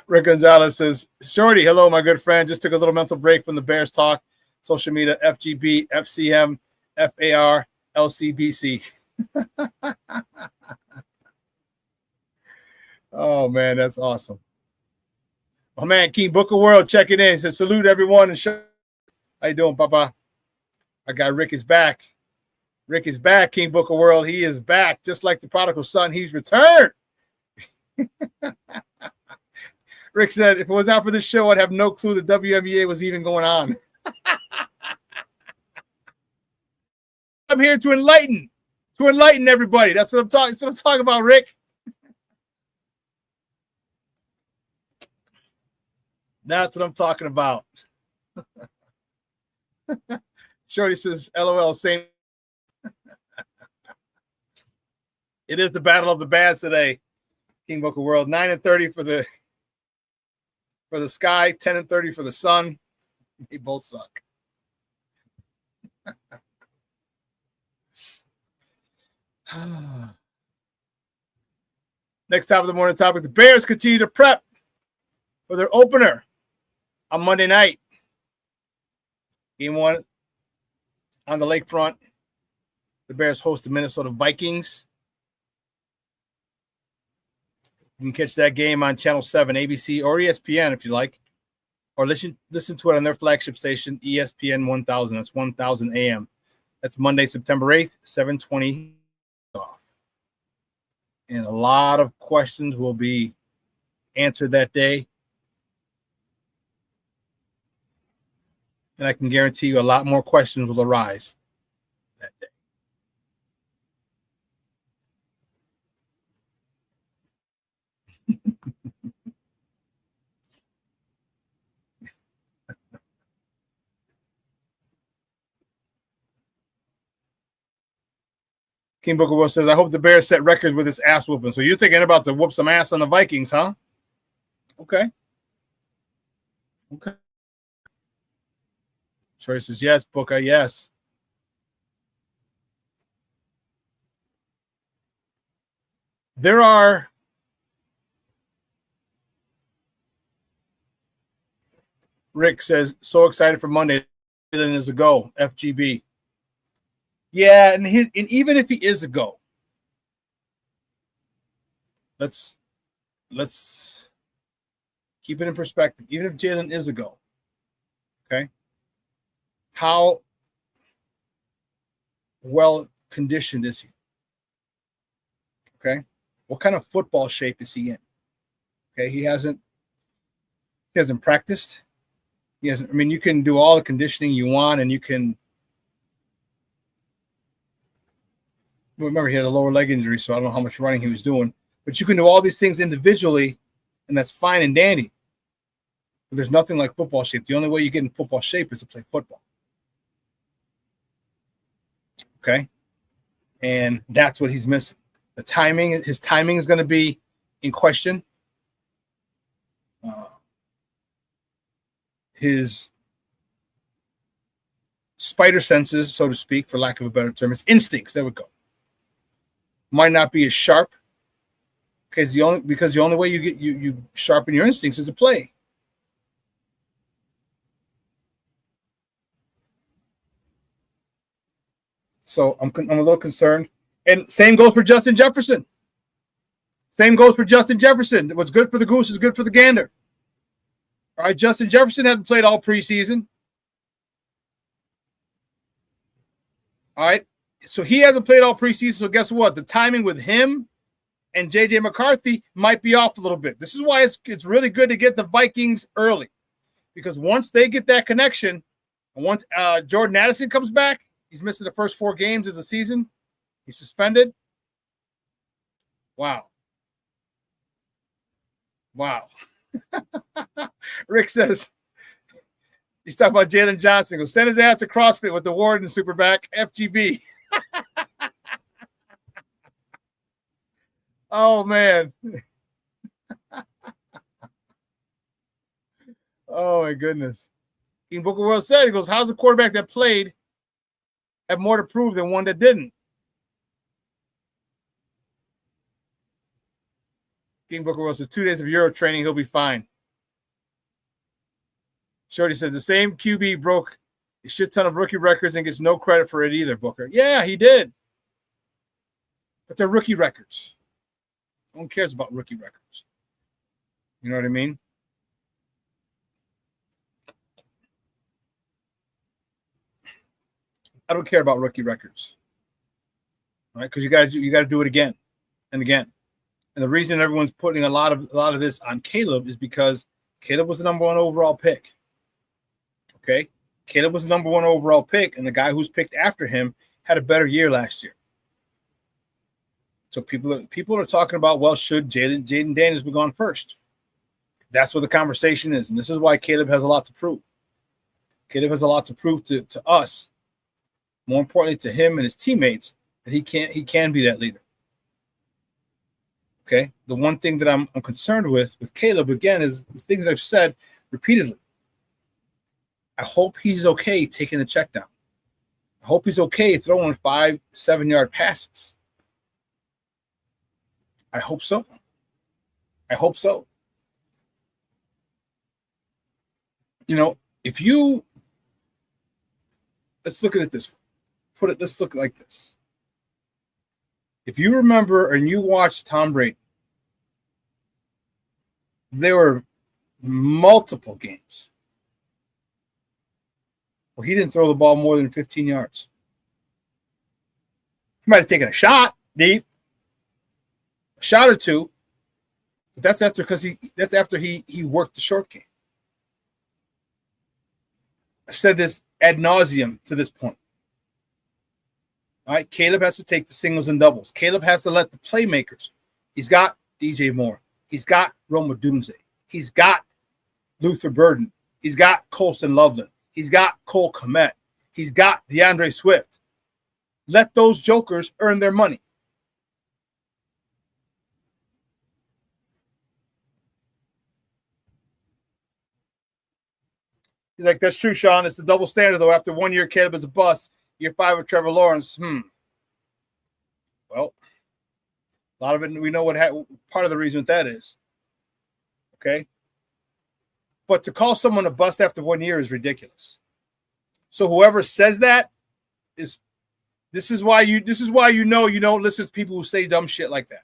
Rick Gonzalez says, Shorty, hello, my good friend. Just took a little mental break from the Bears talk. Social media, FGB, FCM, FAR, LCBC. Oh, man, that's awesome. Oh, man, King Booker World checking in. He says, salute everyone. And how you doing, Papa? Our guy Rick is back. Rick is back, King Booker World. He is back. Just like the prodigal son, he's returned. Rick said, if it was not for this show, I'd have no clue the WNBA was even going on. I'm here to enlighten everybody. That's what I'm talking. That's what I'm talking about, Rick. That's what I'm talking about. Shorty says, LOL, same. It is the battle of the bands today. King Booker World, 9-30 for the Sky, 10-30 for the Sun. They both suck. Next top of the morning topic, the Bears continue to prep for their opener on Monday night. Game 1 on the lakefront. The Bears host the Minnesota Vikings. You can catch that game on Channel 7, ABC, or ESPN if you like. Or listen to it on their flagship station, ESPN 1000. That's 1000 AM. That's Monday, September 8th, 7:20 off. And a lot of questions will be answered that day. And I can guarantee you a lot more questions will arise that day. King Booker Wolf says, I hope the Bears set records with this ass whooping. So you're thinking about to whoop some ass on the Vikings, huh? Okay. Troy says, yes, Booker, yes. There are Rick says, so excited for Monday. Jalen is a go, FGB. Yeah, and even if he is a go, let's keep it in perspective. Even if Jalen is a go, okay, how well conditioned is he? Okay, what kind of football shape is he in? Okay, he hasn't practiced. He hasn't. I mean, you can do all the conditioning you want, and you can. Remember, he had a lower leg injury, so I don't know how much running he was doing. But you can do all these things individually, and that's fine and dandy. But there's nothing like football shape. The only way you get in football shape is to play football. Okay? And that's what he's missing. His timing is going to be in question. His spider senses, so to speak, for lack of a better term, his instincts, there we go, might not be as sharp. Because the only way you sharpen your instincts is to play. So I'm a little concerned. And same goes for Justin Jefferson. Same goes for Justin Jefferson. What's good for the goose is good for the gander. All right, Justin Jefferson hasn't played all preseason. All right, so he hasn't played all preseason. So guess what? The timing with him and J.J. McCarthy might be off a little bit. This is why it's really good to get the Vikings early, because once they get that connection, and once Jordan Addison comes back, he's missing the first 4 games of the season. He's suspended. Wow. Rick says, he's talking about Jalen Johnson. Go send his ass to CrossFit with the Warden SuperBack FGB. Oh, man. Oh, my goodness. King Booker World said, he goes, how's a quarterback that played have more to prove than one that didn't? King Booker World says 2 days of Euro training, he'll be fine. Shorty says the same QB broke a shit ton of rookie records and gets no credit for it either, Booker. Yeah, he did. But they're rookie records. No one cares about rookie records. You know what I mean? I don't care about rookie records. All right? Because you got to do it again and again. And the reason everyone's putting a lot of this on Caleb is because Caleb was the number 1 overall pick. Okay? Caleb was the number 1 overall pick, and the guy who's picked after him had a better year last year. So people are talking about, well, should Jaden Daniels be gone first? That's what the conversation is, and this is why Caleb has a lot to prove. Caleb has a lot to prove to us, more importantly to him and his teammates, that he can be that leader. Okay, the one thing that I'm concerned with Caleb, again, is the thing that I've said repeatedly. I hope he's okay taking the check down. I hope he's okay throwing 5-7 yard passes. I hope so. I hope so. You know, let's look at it this way. Let's look like this. If you remember and you watched Tom Brady, there were multiple games where he didn't throw the ball more than 15 yards. He might have taken a shot deep, a shot or two, but that's after he worked the short game. I've said this ad nauseum to this point. All right, Caleb has to take the singles and doubles. Caleb has to let the playmakers. He's got DJ Moore. He's got Roma Dunze. He's got Luther Burden. He's got Colston Loveland. He's got Cole Kmet. He's got DeAndre Swift. Let those jokers earn their money. He's like, that's true, Shawn. It's the double standard, though. After 1 year, Caleb is a bust. Year 5 of Trevor Lawrence. Well, a lot of it, we know what part of the reason that is. Okay? But to call someone a bust after 1 year is ridiculous. So whoever says that this is why you know you don't listen to people who say dumb shit like that.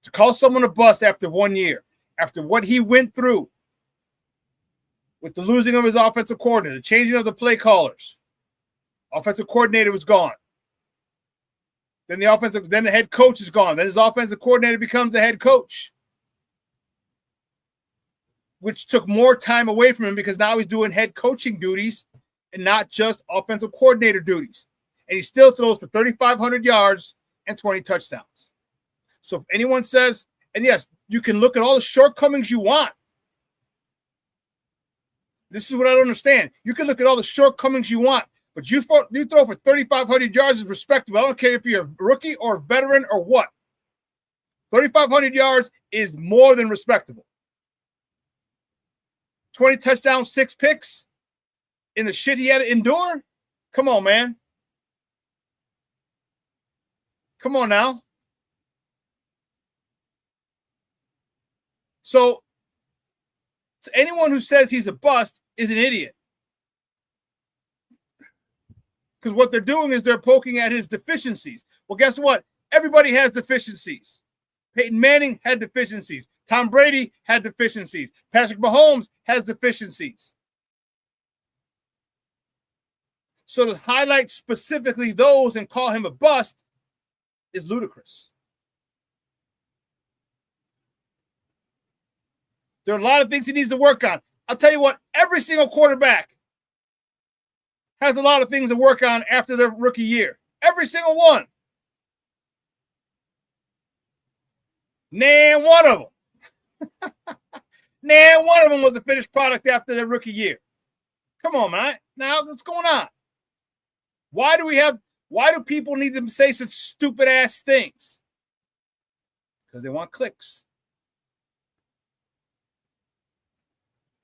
To call someone a bust after 1 year, after what he went through with the losing of his offensive coordinator, the changing of the play callers. Offensive coordinator was gone. Then the head coach is gone. Then his offensive coordinator becomes the head coach, which took more time away from him because now he's doing head coaching duties and not just offensive coordinator duties. And he still throws for 3,500 yards and 20 touchdowns. So if anyone says, and yes, you can look at all the shortcomings you want. This is what I don't understand. You can look at all the shortcomings you want. But you throw for 3,500 yards is respectable. I don't care if you're a rookie or a veteran or what. 3,500 yards is more than respectable. 20 touchdowns, 6 picks in the shit he had to endure? Come on, man. Come on now. So, to anyone who says he's a bust is an idiot. Because what they're doing is they're poking at his deficiencies. Well, guess what? Everybody has deficiencies. Peyton Manning had deficiencies. Tom Brady had deficiencies. Patrick Mahomes has deficiencies. So to highlight specifically those and call him a bust is ludicrous. There are a lot of things he needs to work on. I'll tell you what, every single quarterback has a lot of things to work on after their rookie year. Every single one. Nan one of them. Nan one of them was a finished product after their rookie year. Come on, man. Now, what's going on? Why do people need to say such stupid ass things? Because they want clicks.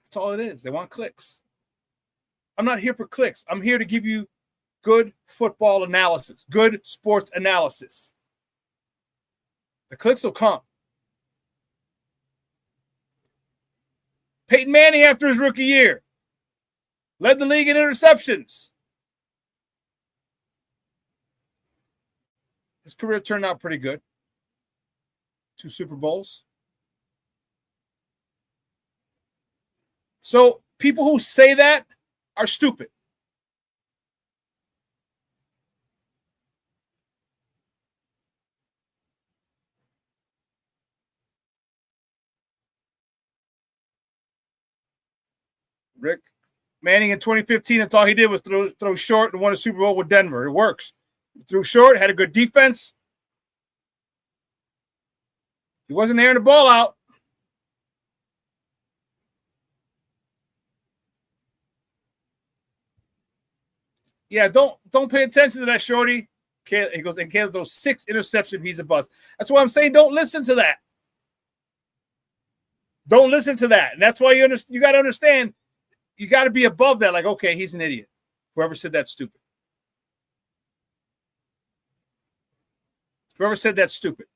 That's all it is. They want clicks. I'm not here for clicks. I'm here to give you good football analysis, good sports analysis. The clicks will come. Peyton Manning, after his rookie year, led the league in interceptions. His career turned out pretty good. 2 Super Bowls. So people who say that are stupid. Rick Manning in 2015, that's all he did was throw short and won a Super Bowl with Denver. It works. Threw short, had a good defense. He wasn't airing the ball out. Yeah, don't pay attention to that, shorty. He goes, and Caleb throws 6 interceptions. He's a bust. That's why I'm saying don't listen to that. Don't listen to that. And that's why you got to understand, you got to be above that. Like, okay, he's an idiot. Whoever said that's stupid. Whoever said that's stupid.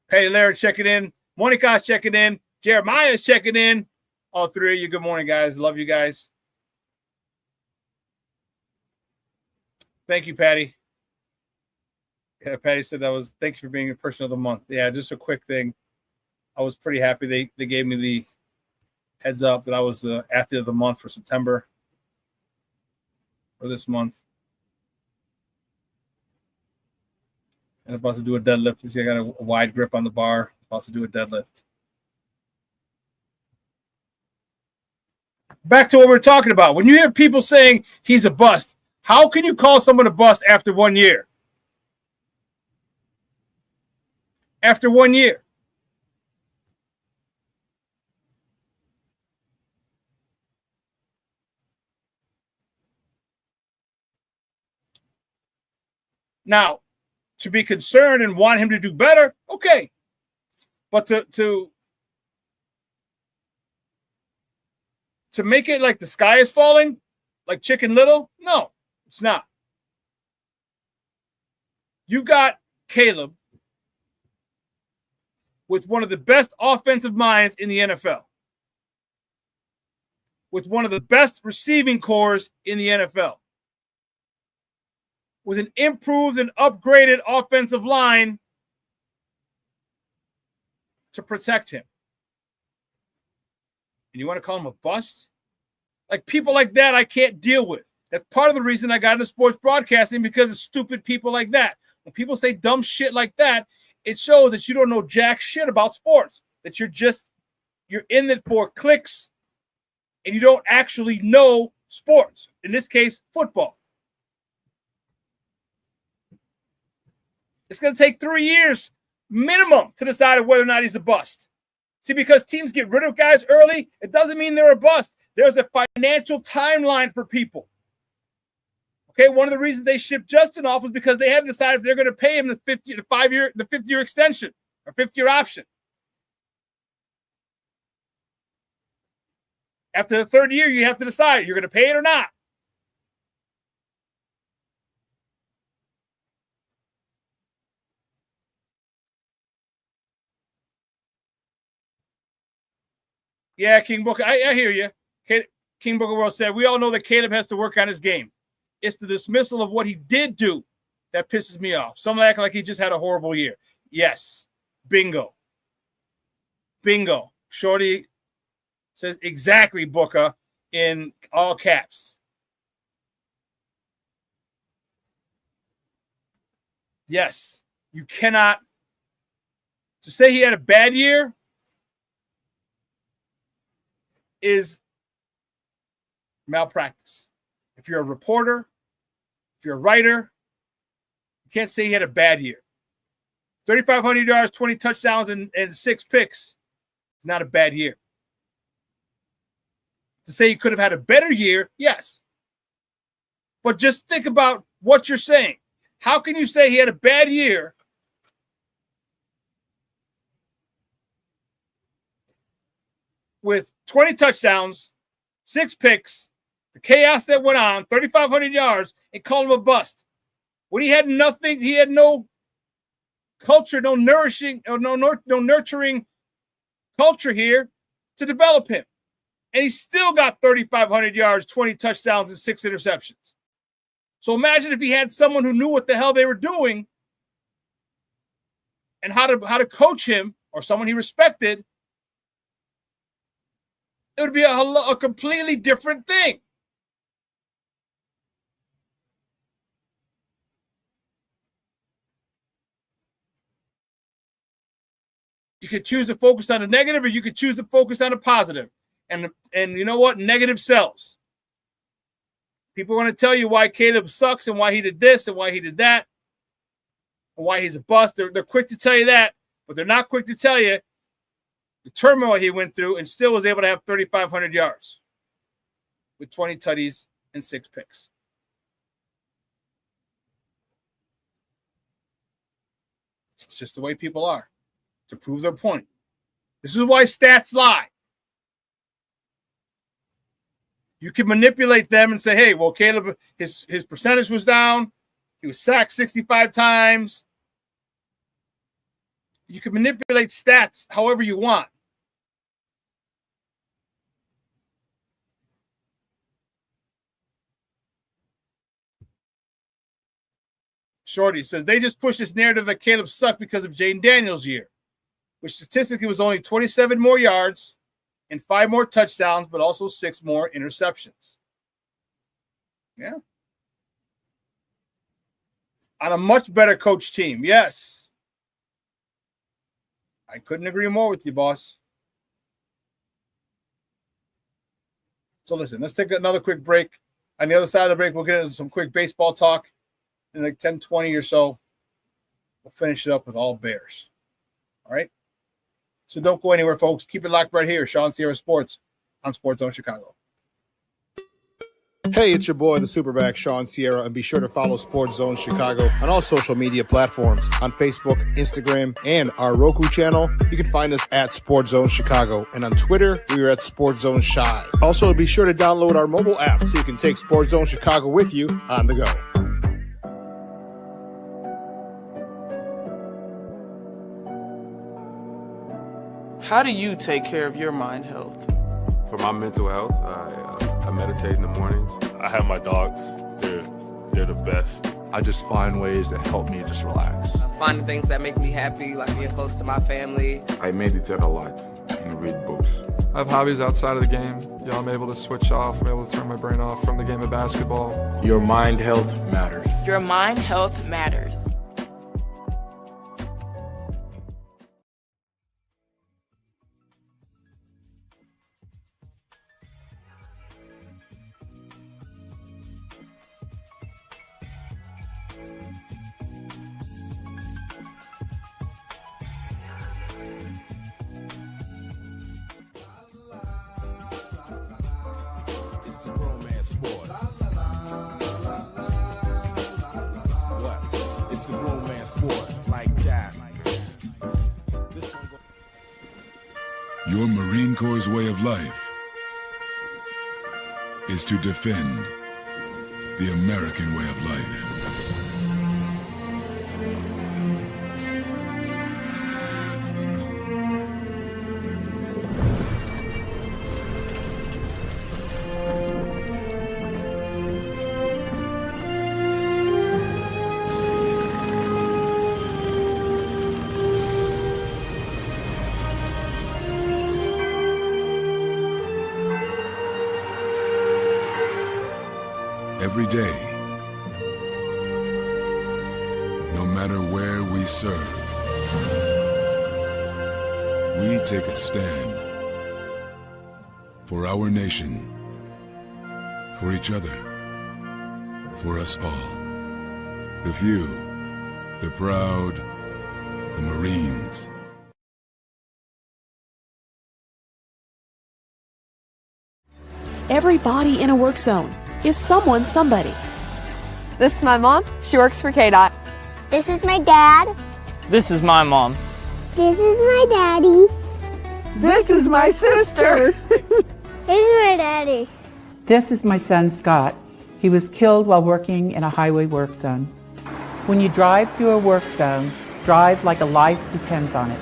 Patty Larry checking in. Monica's checking in. Jeremiah's checking in. All 3 of you, good morning, guys. Love you guys. Thank you, Patty. Yeah, Patty said thanks for being a person of the month. Yeah, just a quick thing. I was pretty happy they gave me the heads up that I was the athlete of the month for September, for this month. And I'm about to do a deadlift. You see, I got a wide grip on the bar. I'm about to do a deadlift. Back to what we were talking about. When you hear people saying he's a bust, how can you call someone a bust after 1 year? After 1 year. Now, to be concerned and want him to do better, okay. But to make it like the sky is falling, like Chicken Little, no, it's not. You got Caleb with one of the best offensive minds in the NFL, with one of the best receiving cores in the NFL, with an improved and upgraded offensive line to protect him. And you want to call him a bust? Like, people like that I can't deal with. That's part of the reason I got into sports broadcasting, because of stupid people like that. When people say dumb shit like that, it shows that you don't know jack shit about sports, that you're in it for clicks and you don't actually know sports. In this case, football. It's going to take 3 years minimum to decide whether or not he's a bust. See, because teams get rid of guys early, it doesn't mean they're a bust. There's a financial timeline for people. Okay, one of the reasons they shipped Justin off was because they hadn't decided if they're going to pay him the 5-year extension or 5th-year option. After the 3rd year, you have to decide you're going to pay it or not. Yeah, King Booker, I hear you. King Booker World said, we all know that Caleb has to work on his game. It's the dismissal of what he did do that pisses me off. Someone acting like he just had a horrible year. Yes. Bingo. Bingo. Shorty says exactly, Booker, in all caps. Yes. You cannot. To say he had a bad year is malpractice. If you're a reporter, if you're a writer, you can't say he had a bad year. 3,500 yards, 20 touchdowns, and 6 picks is not a bad year. To say he could have had a better year, yes. But just think about what you're saying. How can you say he had a bad year with 20 touchdowns, 6 picks, the chaos that went on, 3,500 yards, and call him a bust? When he had nothing, he had no culture, no nourishing, or no nurturing culture here to develop him. And he still got 3,500 yards, 20 touchdowns, and 6 interceptions. So imagine if he had someone who knew what the hell they were doing and how to coach him, or someone he respected. It would be a completely different thing. You could choose to focus on the negative, or you could choose to focus on the positive. And you know what? Negative sells. People want to tell you why Caleb sucks and why he did this and why he did that and why he's a bust. They're quick to tell you that, but they're not quick to tell you the turmoil he went through and still was able to have 3,500 yards with 20 tutties and 6 picks. It's just the way people are, to prove their point. This is why stats lie. You can manipulate them and say, hey, well, Caleb, his percentage was down. He was sacked 65 times. You can manipulate stats however you want. Shorty says, they just pushed this narrative that Caleb sucked because of Jaden Daniels' year, which statistically was only 27 more yards and 5 more touchdowns, but also 6 more interceptions. Yeah. On a much better coach team. Yes. I couldn't agree more with you, boss. So listen, let's take another quick break. On the other side of the break, we'll get into some quick baseball talk. In like 10, 20 or so, we'll finish it up with all Bears. All right? So don't go anywhere, folks. Keep it locked right here. Shawn Sierra Sports on Sports Zone Chicago. Hey, it's your boy, the SuperBack, Shawn Sierra, and be sure to follow Sports Zone Chicago on all social media platforms, on Facebook, Instagram, and our Roku channel. You can find us at Sports Zone Chicago, and on Twitter, we are at Sports Zone Shy. Also, be sure to download our mobile app so you can take Sports Zone Chicago with you on the go. How do you take care of your mind health? For my mental health, I meditate in the mornings. I have my dogs. They're the best. I just find ways that help me just relax. Finding things that make me happy, like being close to my family. I meditate a lot and read books. I have hobbies outside of the game. I'm able to switch off. I'm able to turn my brain off from the game of basketball. Your mind health matters. Your mind health matters. It's a romance sport. What? It's a romance sport like that. Your Marine Corps' way of life is to defend the American way of life. every day. No matter where we serve, we take a stand for our nation, for each other, for us all. The few, the proud, the Marines. Every body in a work zone is someone's somebody. This is my mom. She works for KDOT. This is my dad. This is my mom. This is my daddy. This is my sister. This is my daddy. This is my son, Scott. He was killed while working in a highway work zone. When you drive through a work zone, drive like a life depends on it.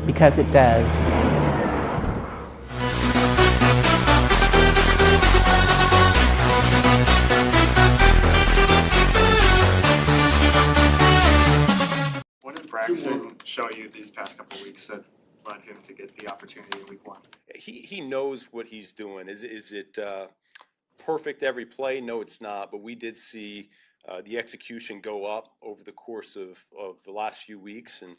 Because it does. What did Braxton show you these past couple of weeks that led him to get the opportunity in week one? He knows what he's doing. Is it perfect every play? No, it's not. But we did see the execution go up over the course of the last few weeks, and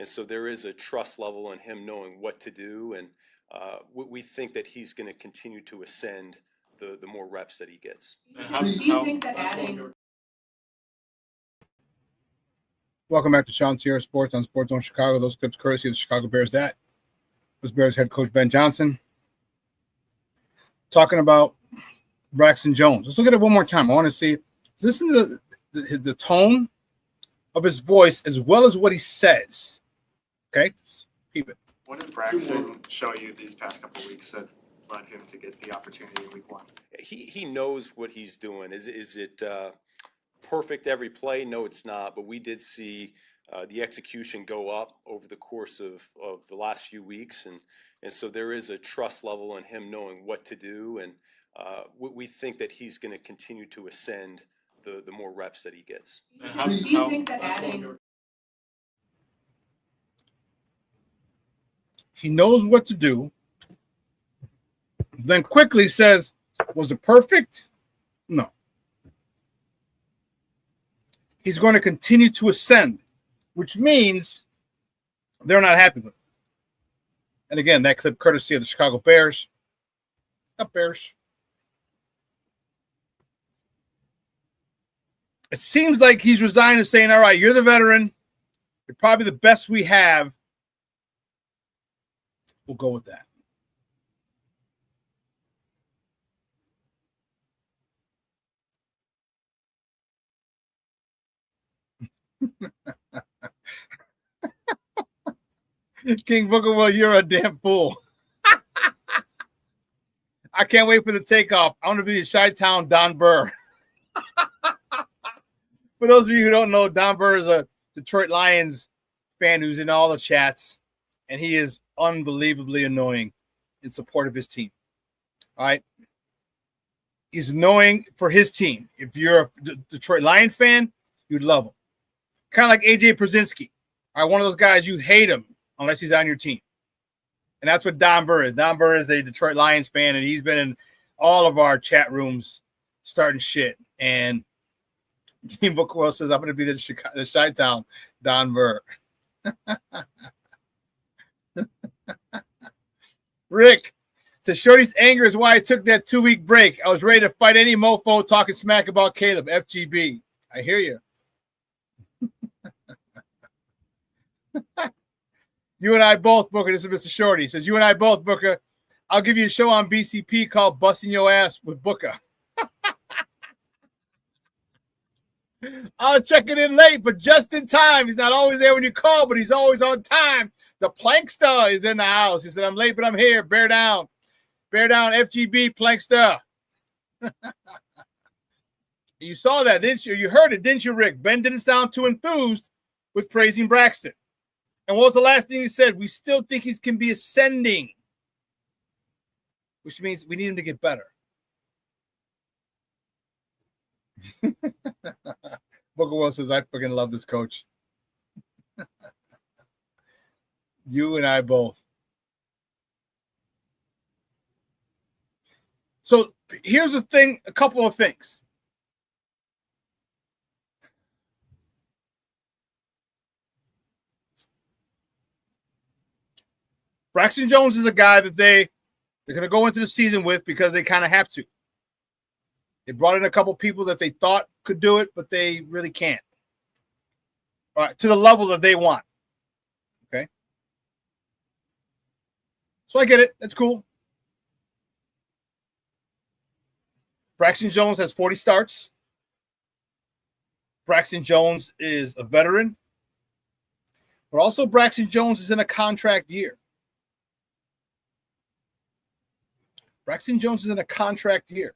so there is a trust level in him knowing what to do, and we think that he's going to continue to ascend the more reps that he gets. Do you think that adding... Welcome back to ShawnSierraSports on Sports Zone Chicago. Those clips courtesy of the Chicago Bears. That was Bears head coach Ben Johnson talking about Braxton Jones. Let's look at it one more time. I want to see, listen to the tone of his voice as well as what he says. Okay? Keep it. What did Braxton show you these past couple of weeks that led him to get the opportunity in week one? He knows what he's doing. Is it perfect every play? No, it's not. But we did see the execution go up over the course of the last few weeks, and so there is a trust level in him knowing what to do, and we think that he's going to continue to ascend the more reps that he gets. Do you think that adding... He knows what to do, then quickly says, was it perfect? No. He's going to continue to ascend, which means they're not happy with it. And again, that clip courtesy of the Chicago Bears. Up Bears. It seems like he's resigned and saying, all right, you're the veteran. You're probably the best we have. We'll go with that. King Booker, well, you're a damn fool. I can't wait for the takeoff. I want to be the Chi-Town Don Burr. For those of you who don't know, Don Burr is a Detroit Lions fan who's in all the chats, and he is unbelievably annoying in support of his team. All right? He's annoying for his team. If you're a Detroit Lion fan, you'd love him. Kind of like AJ Przinsky. All right, one of those guys, you hate him unless he's on your team. And that's what Don Burr is. Don Burr is a Detroit Lions fan, and he's been in all of our chat rooms starting shit. And King Bookwell says, I'm going to be the Chi-Town Don Burr. Rick says, Shorty's anger is why I took that 2-week break. I was ready to fight any mofo talking smack about Caleb. FGB. I hear you. You and I both, Booker. This is Mr. Shorty. He says, you and I both, Booker. I'll give you a show on BCP called Busting Your Ass with Booker. I'll check it in late, but just in time. He's not always there when you call, but he's always on time. The Plankster is in the house. He said, I'm late, but I'm here. Bear down. Bear down, FGB, Plankster. You saw that, didn't you? You heard it, didn't you, Rick? Ben didn't sound too enthused with praising Braxton. And what was the last thing he said? We still think he can be ascending, which means we need him to get better. Booker Will says, I fucking love this coach. You and I both. So here's the thing, a couple of things. Braxton Jones is a guy that they're going to go into the season with because they kind of have to. They brought in a couple people that they thought could do it, but they really can't. All right, to the level that they want. Okay? So I get it. That's cool. Braxton Jones has 40 starts. Braxton Jones is a veteran. But also Braxton Jones is in a contract year. Braxton Jones is in a contract year.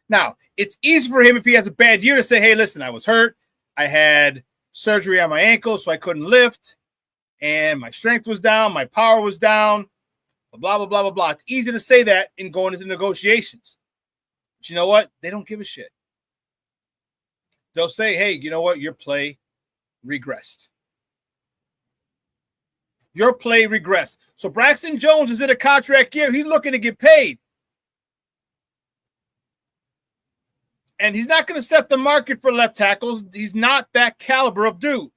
Now, it's easy for him if he has a bad year to say, hey, listen, I was hurt. I had surgery on my ankle, so I couldn't lift. And my strength was down. My power was down. Blah, blah, blah, blah, blah. It's easy to say that in going into negotiations. But you know what? They don't give a shit. They'll say, hey, you know what? Your play regressed. Your play regressed. So Braxton Jones is in a contract year. He's looking to get paid. And he's not going to set the market for left tackles. He's not that caliber of dude.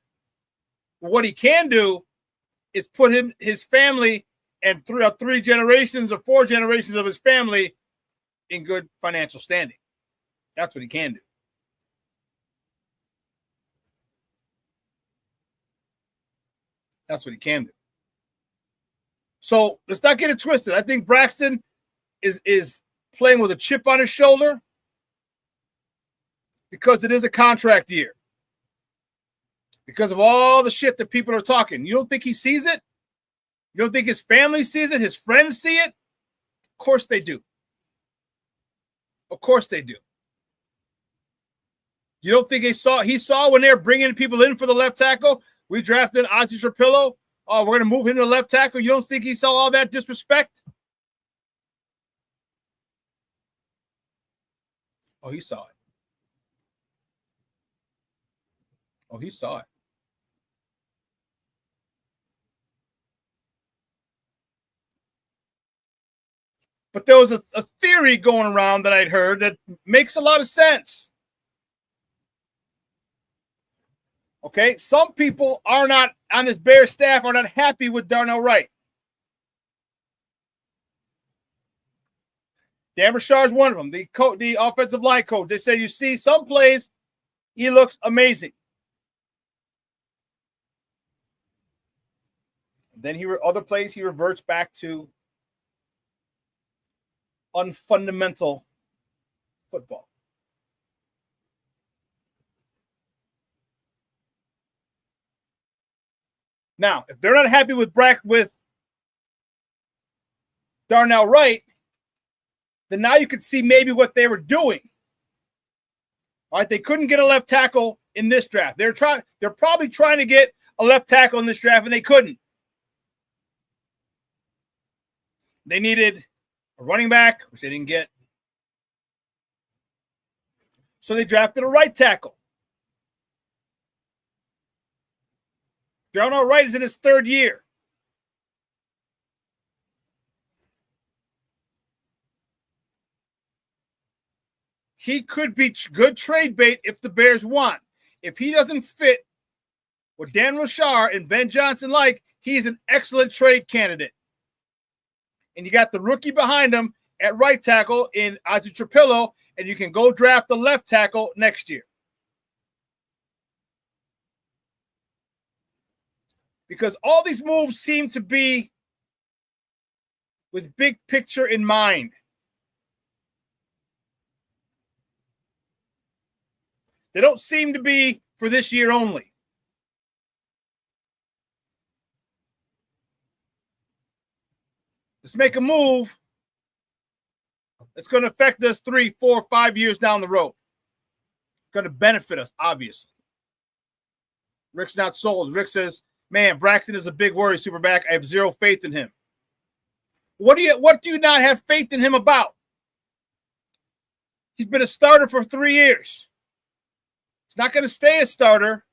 But what he can do is put his family and three generations or 4 generations of his family in good financial standing. That's what he can do. That's what he can do. So let's not get it twisted. I think Braxton is playing with a chip on his shoulder because it is a contract year. Because of all the shit that people are talking. You don't think he sees it? You don't think his family sees it? His friends see it? Of course they do. Of course they do. You don't think he saw when they're bringing people in for the left tackle? We drafted Ozzie Trapillo. Oh, we're going to move him to the left tackle. You don't think he saw all that disrespect? Oh, he saw it. Oh, he saw it. But there was a theory going around that I'd heard that makes a lot of sense. Okay, some people are not on this Bears staff are not happy with Darnell Wright. Dan Richard is one of them. The offensive line coach. They say you see some plays, he looks amazing. Then other plays he reverts back to unfundamental football. Now, if they're not happy with Darnell Wright, then now you could see maybe what they were doing. All right, they couldn't get a left tackle in this draft. They're probably trying to get a left tackle in this draft, and they couldn't. They needed a running back, which they didn't get. So they drafted a right tackle. Darnell Wright is in his 3rd year. He could be good trade bait if the Bears want. If he doesn't fit what Dan Richard and Ben Johnson like, he's an excellent trade candidate. And you got the rookie behind him at right tackle in Ozzie Trapillo, and you can go draft the left tackle next year. Because all these moves seem to be with big picture in mind. They don't seem to be for this year only. Let's make a move that's going to affect us 3, 4, 5 years down the road. It's going to benefit us, obviously. Rick's not sold. Rick says, man, Braxton is a big worry, SuperBack. I have zero faith in him. What do you not have faith in him about? He's been a starter for 3 years. He's not going to stay a starter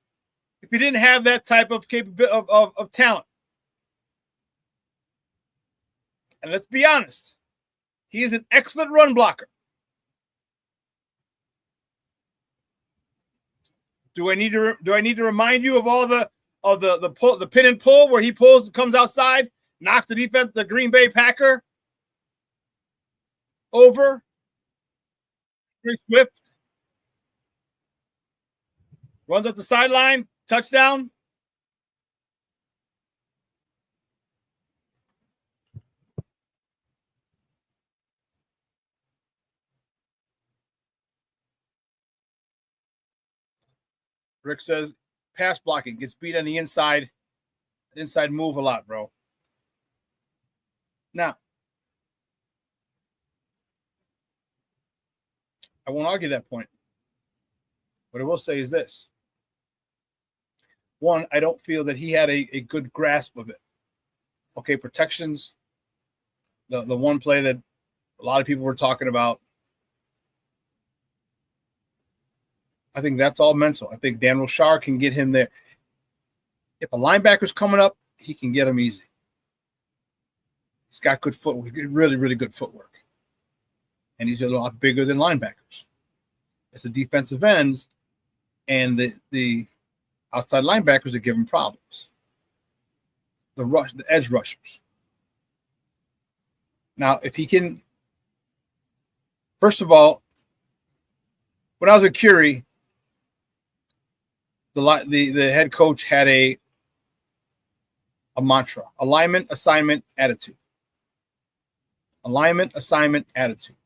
if he didn't have that type of capability of talent. And let's be honest, he is an excellent run blocker. Do I need to remind you of all the pin and pull where he comes outside, knocks the Green Bay Packer over? Swift runs up the sideline, touchdown. Rick says pass blocking gets beat on the inside move a lot, bro. Now, I won't argue that point. What I will say is this. One, I don't feel that he had a good grasp of it. Okay, protections, the one play that a lot of people were talking about, I think that's all mental. I think Dan Rochar can get him there. If a linebacker's coming up, he can get him easy. He's got good footwork, really, really good footwork. And he's a lot bigger than linebackers. It's the defensive ends and the outside linebackers that give him problems. The edge rushers. Now, if he can, first of all, when I was with Curie, the head coach had a mantra: alignment, assignment, attitude. Alignment, assignment, attitude.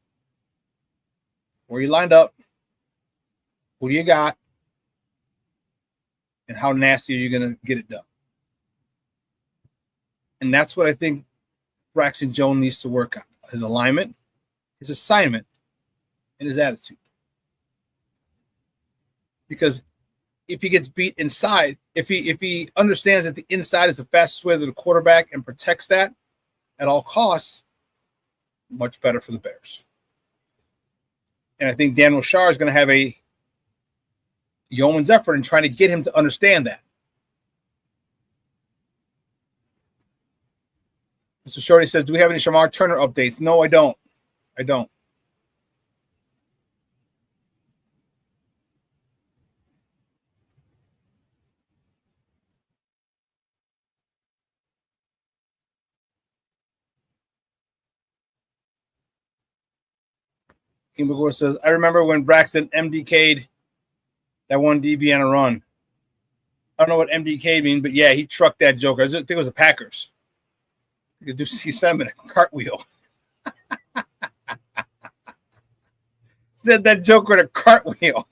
Where you lined up, who do you got, and how nasty are you going to get it done? And that's what I think Braxton Jones needs to work on: his alignment, his assignment, and his attitude. Because if he gets beat inside, if he understands that the inside is the fastest way to the quarterback and protects that at all costs, much better for the Bears. And I think Dan Rochar is going to have a yeoman's effort in trying to get him to understand that. Mr. Shorty says, do we have any Shamar Turner updates? No, I don't. King Bagor says, I remember when Braxton MDK'd that one DB on a run. I don't know what MDK means, but yeah, he trucked that joker. I think it was the Packers. You could do C7 in a cartwheel. Said that joker in a cartwheel.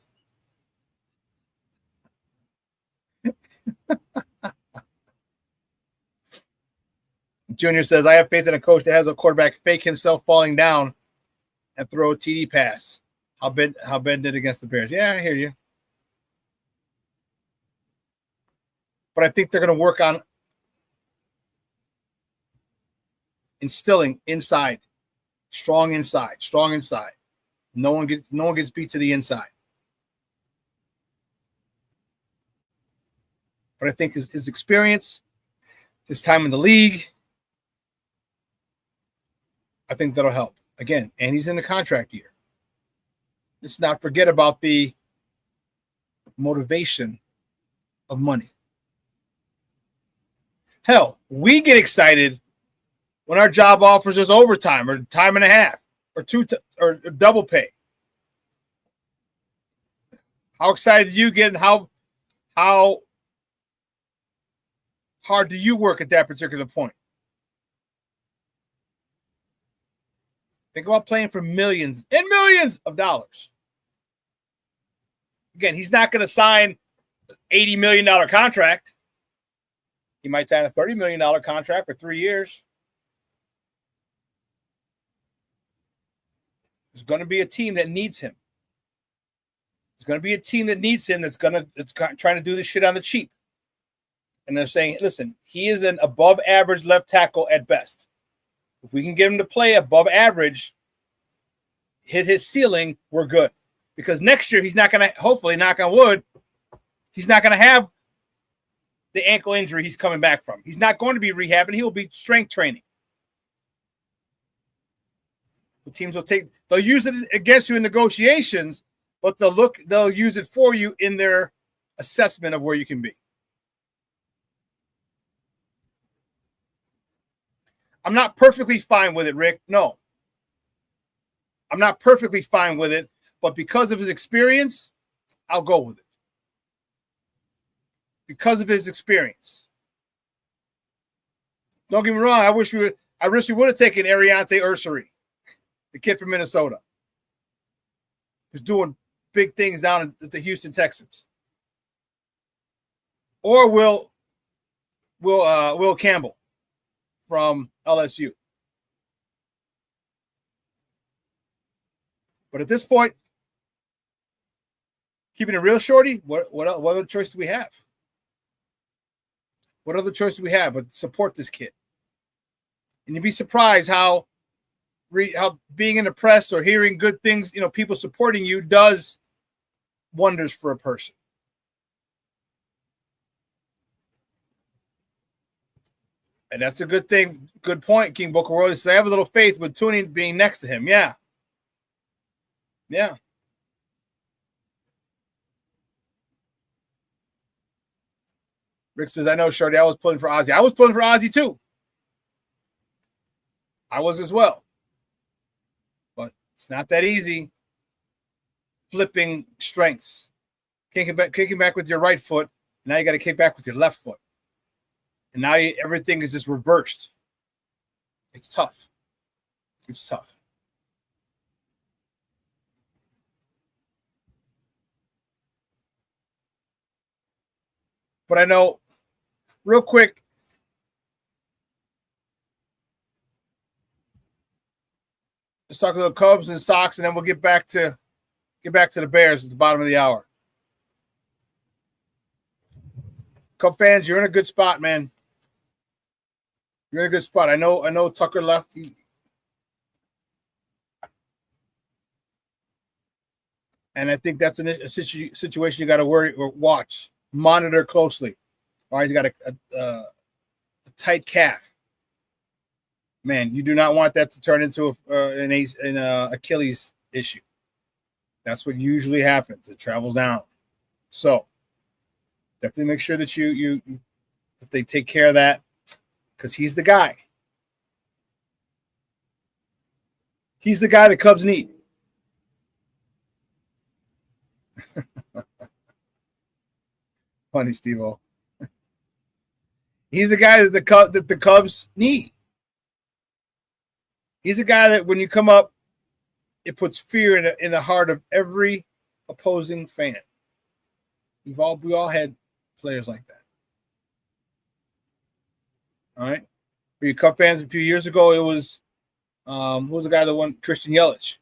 Junior says, I have faith in a coach that has a quarterback fake himself falling down and throw a TD pass. How Ben did against the Bears. Yeah, I hear you. But I think they're going to work on instilling inside, strong inside. No one gets beat to the inside. But I think his experience, his time in the league, I think that'll help. Again, and he's in the contract year. Let's not forget about the motivation of money. Hell, we get excited when our job offers us overtime or time and a half or or double pay. How excited do you get, and how hard do you work at that particular point? Think about playing for millions and millions of dollars. Again, he's not going to sign an $80 million contract. He might sign a $30 million contract for 3 years. There's going to be a team that needs him. There's going to be a team that needs him that's trying to do this shit on the cheap. And they're saying, listen, he is an above average left tackle at best. If we can get him to play above average, hit his ceiling, we're good. Because next year he's not going to, hopefully, knock on wood, he's not going to have the ankle injury he's coming back from. He's not going to be rehabbing. He will be strength training. The teams they'll use it against you in negotiations, but they'll use it for you in their assessment of where you can be. I'm not perfectly fine with it, Rick. No. I'm not perfectly fine with it, but because of his experience, I'll go with it. Because of his experience. Don't get me wrong. I wish we would have taken Ariante Ursary, the kid from Minnesota, who's doing big things down at the Houston Texans. Or Will Campbell from LSU. But at this point, keeping it real, Shorty, what other choice do we have? What other choice do we have but support this kid? And you'd be surprised how being in the press or hearing good things, people supporting you does wonders for a person. And that's a good thing. Good point, King Booker World. Says, I have a little faith with Tooney being next to him. Yeah. Yeah. Rick says, I know, Shorty, I was pulling for Ozzy. I was pulling for Ozzy, too. I was as well. But it's not that easy flipping strengths. Kicking back with your right foot. Now you got to kick back with your left foot. And now everything is just reversed. It's tough. It's tough. But I know, real quick, let's talk a little Cubs and Sox, and then we'll get back to the Bears at the bottom of the hour. Cub fans, you're in a good spot, man. You're in a good spot. I know Tucker left. And I think that's a situation you got to worry or watch, monitor closely. All right, he's got a tight calf. Man, you do not want that to turn into an Achilles issue. That's what usually happens. It travels down. So definitely make sure that that they take care of that, because he's the guy. He's the guy the Cubs need. Funny, Steve-O. He's the guy that the Cubs need. He's a guy that when you come up, it puts fear in the heart of every opposing fan. We all had players like that. All right. For you Cub fans, a few years ago, it was who was the guy that won? Christian Yelich.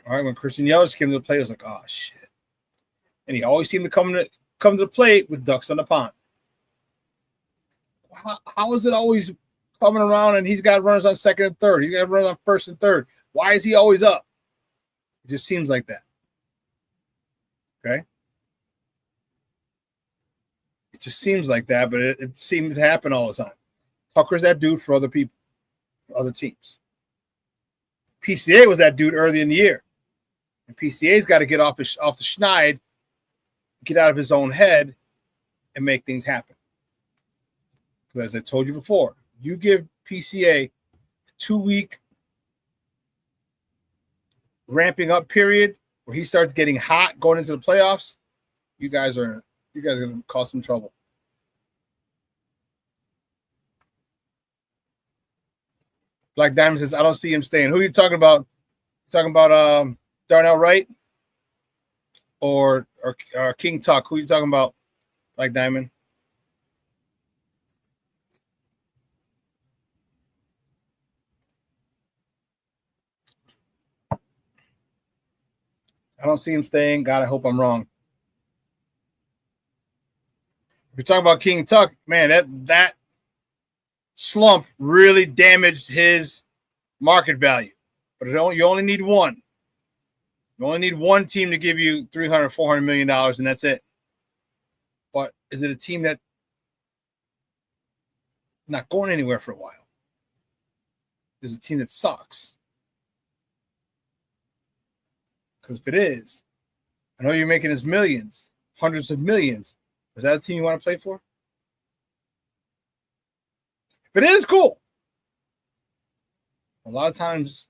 All right, when Christian Yelich came to the plate, it was like, oh shit. And he always seemed to come to the plate with ducks on the pond. How is it always coming around and he's got runners on second and third? He's got runners on first and third. Why is he always up? It just seems like that. Okay? It just seems like that, but it seems to happen all the time. Tucker's that dude for other people, for other teams. PCA was that dude early in the year. And PCA's got to get off the schneid, get out of his own head, and make things happen. Because as I told you before, you give PCA a 2-week ramping up period where he starts getting hot going into the playoffs, you guys are going to cause some trouble. Black Diamond says, I don't see him staying. Who are you talking about? You talking about Darnell Wright or King Tuck? Who are you talking about, Black Diamond? I don't see him staying. God, I hope I'm wrong. If you're talking about King Tuck, man, that slump really damaged his market value. But you only need one. You only need one team to give you $300, $400 million, and that's it. But is it a team that's not going anywhere for a while? There's a team that sucks. Because if it is, I know you're making his millions, hundreds of millions. Is that a team you want to play for? If it is, cool. A lot of times,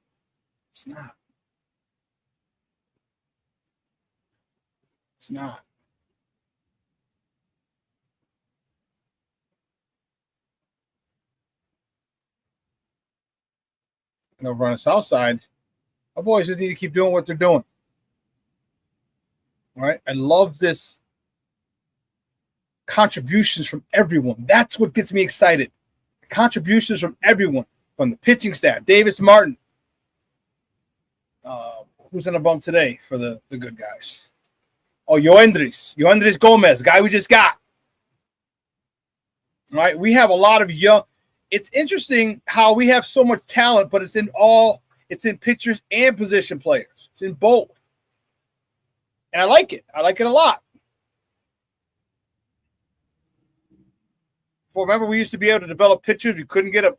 it's not. It's not. And over on the south side, our boys just need to keep doing what they're doing. All right. I love this contributions from everyone. That's what gets me excited. Contributions from everyone, from the pitching staff. Davis Martin. Who's on a bump today for the good guys? Oh, Yoendris Gomez, guy we just got. All right. We have a lot of young. It's interesting how we have so much talent, but it's in pitchers and position players. It's in both. And I like it. I like it a lot. Remember, we used to be able to develop pitchers. We couldn't get a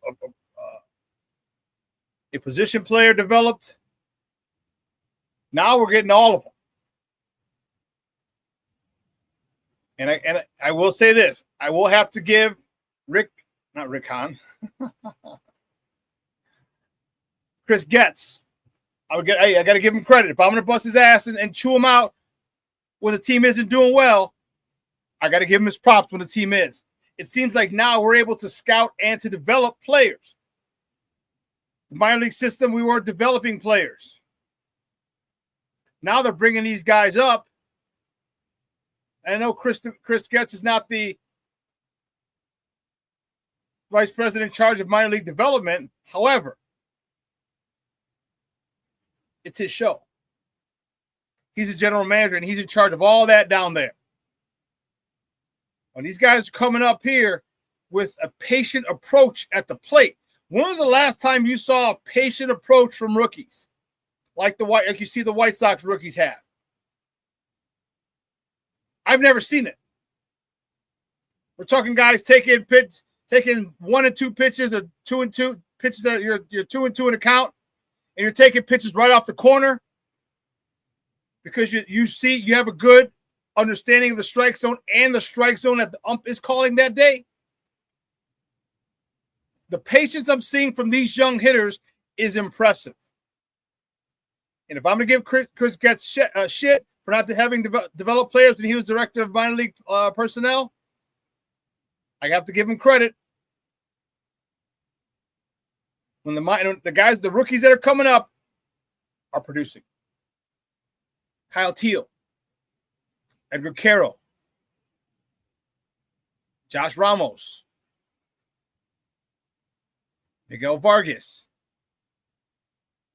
position player developed. Now we're getting all of them. And I will say this. I will have to give Chris Getz. I got to give him credit. If I'm going to bust his ass and chew him out when the team isn't doing well, I got to give him his props when the team is. It seems like now we're able to scout and to develop players. The minor league system, we weren't developing players. Now they're bringing these guys up. I know Chris Getz is not the vice president in charge of minor league development. However, it's his show. He's a general manager, and he's in charge of all that down there. When these guys are coming up here with a patient approach at the plate. When was the last time you saw a patient approach from rookies? Like you see the White Sox rookies have. I've never seen it. We're talking guys taking 1 and 2 pitches, or 2 and 2 pitches that you're 2 and 2 in a count, and you're taking pitches right off the corner because you have a good understanding of the strike zone and the strike zone that the ump is calling that day. The patience I'm seeing from these young hitters is impressive. And if I'm going to give Chris Getz shit for not having developed players when he was director of minor league personnel, I have to give him credit. When the rookies that are coming up are producing. Kyle Teal, Edgar Carroll, Josh Ramos, Miguel Vargas.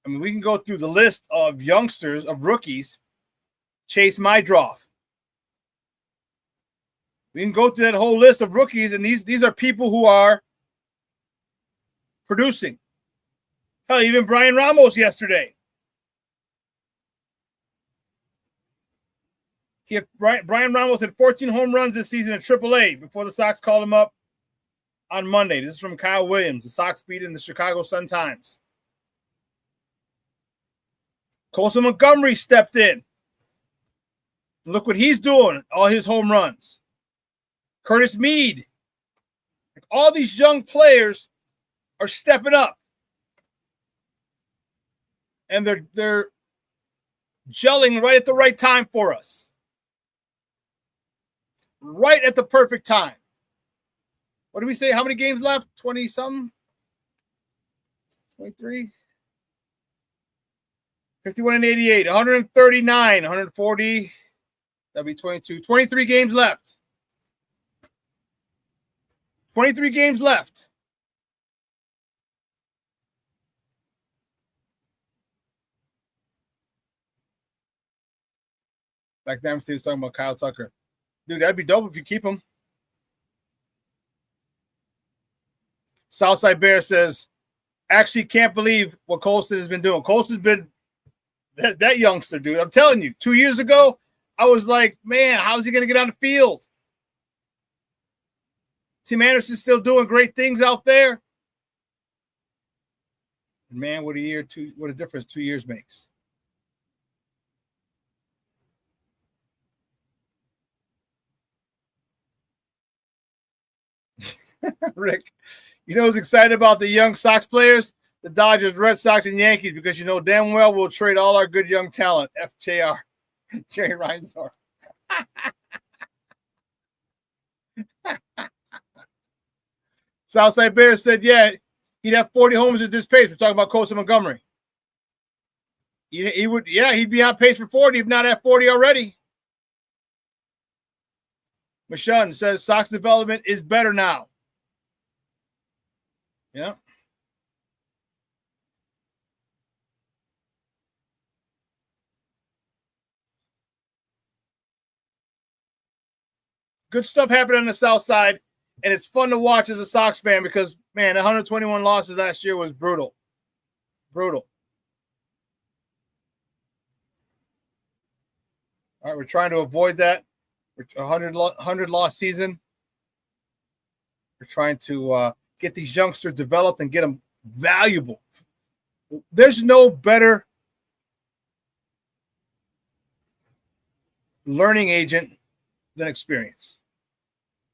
I mean, we can go through the list of youngsters, of rookies. Chase Mydroff. We can go through that whole list of rookies, and these are people who are producing. Hell, even Brian Ramos yesterday. Brian Ramos had 14 home runs this season at AAA before the Sox called him up on Monday. This is from Kyle Williams, the Sox beat in the Chicago Sun-Times. Colson Montgomery stepped in. Look what he's doing, all his home runs. Curtis Mead. All these young players are stepping up. And they're gelling right at the right time for us. Right at the perfect time. What do we say? How many games left? 20-something? 23? 51 and 88. 139. 140. That'll be 22. 23 games left. 23 games left. Like Dempsey was talking about Kyle Tucker. Dude, that'd be dope if you keep him. Southside Bear says, actually can't believe what Colston has been doing. Colston's been that youngster, dude. I'm telling you, 2 years ago, I was like, man, how's he going to get on the field? Tim Anderson's still doing great things out there. And man, what a difference 2 years makes. Rick, you know who's excited about the young Sox players? The Dodgers, Red Sox, and Yankees, because you know damn well we'll trade all our good young talent. FJR, Jerry Reinsdorf. Southside Bear said, yeah, he'd have 40 homers at this pace. We're talking about Costa Montgomery. He would, yeah, he'd be on pace for 40, if not at 40 already. Mashun says Sox development is better now. Yeah. Good stuff happened on the South Side, and it's fun to watch as a Sox fan because, man, 121 losses last year was brutal. Brutal. All right, we're trying to avoid that. We're 100 loss season. We're trying to get these youngsters developed and get them valuable. There's no better learning agent than experience.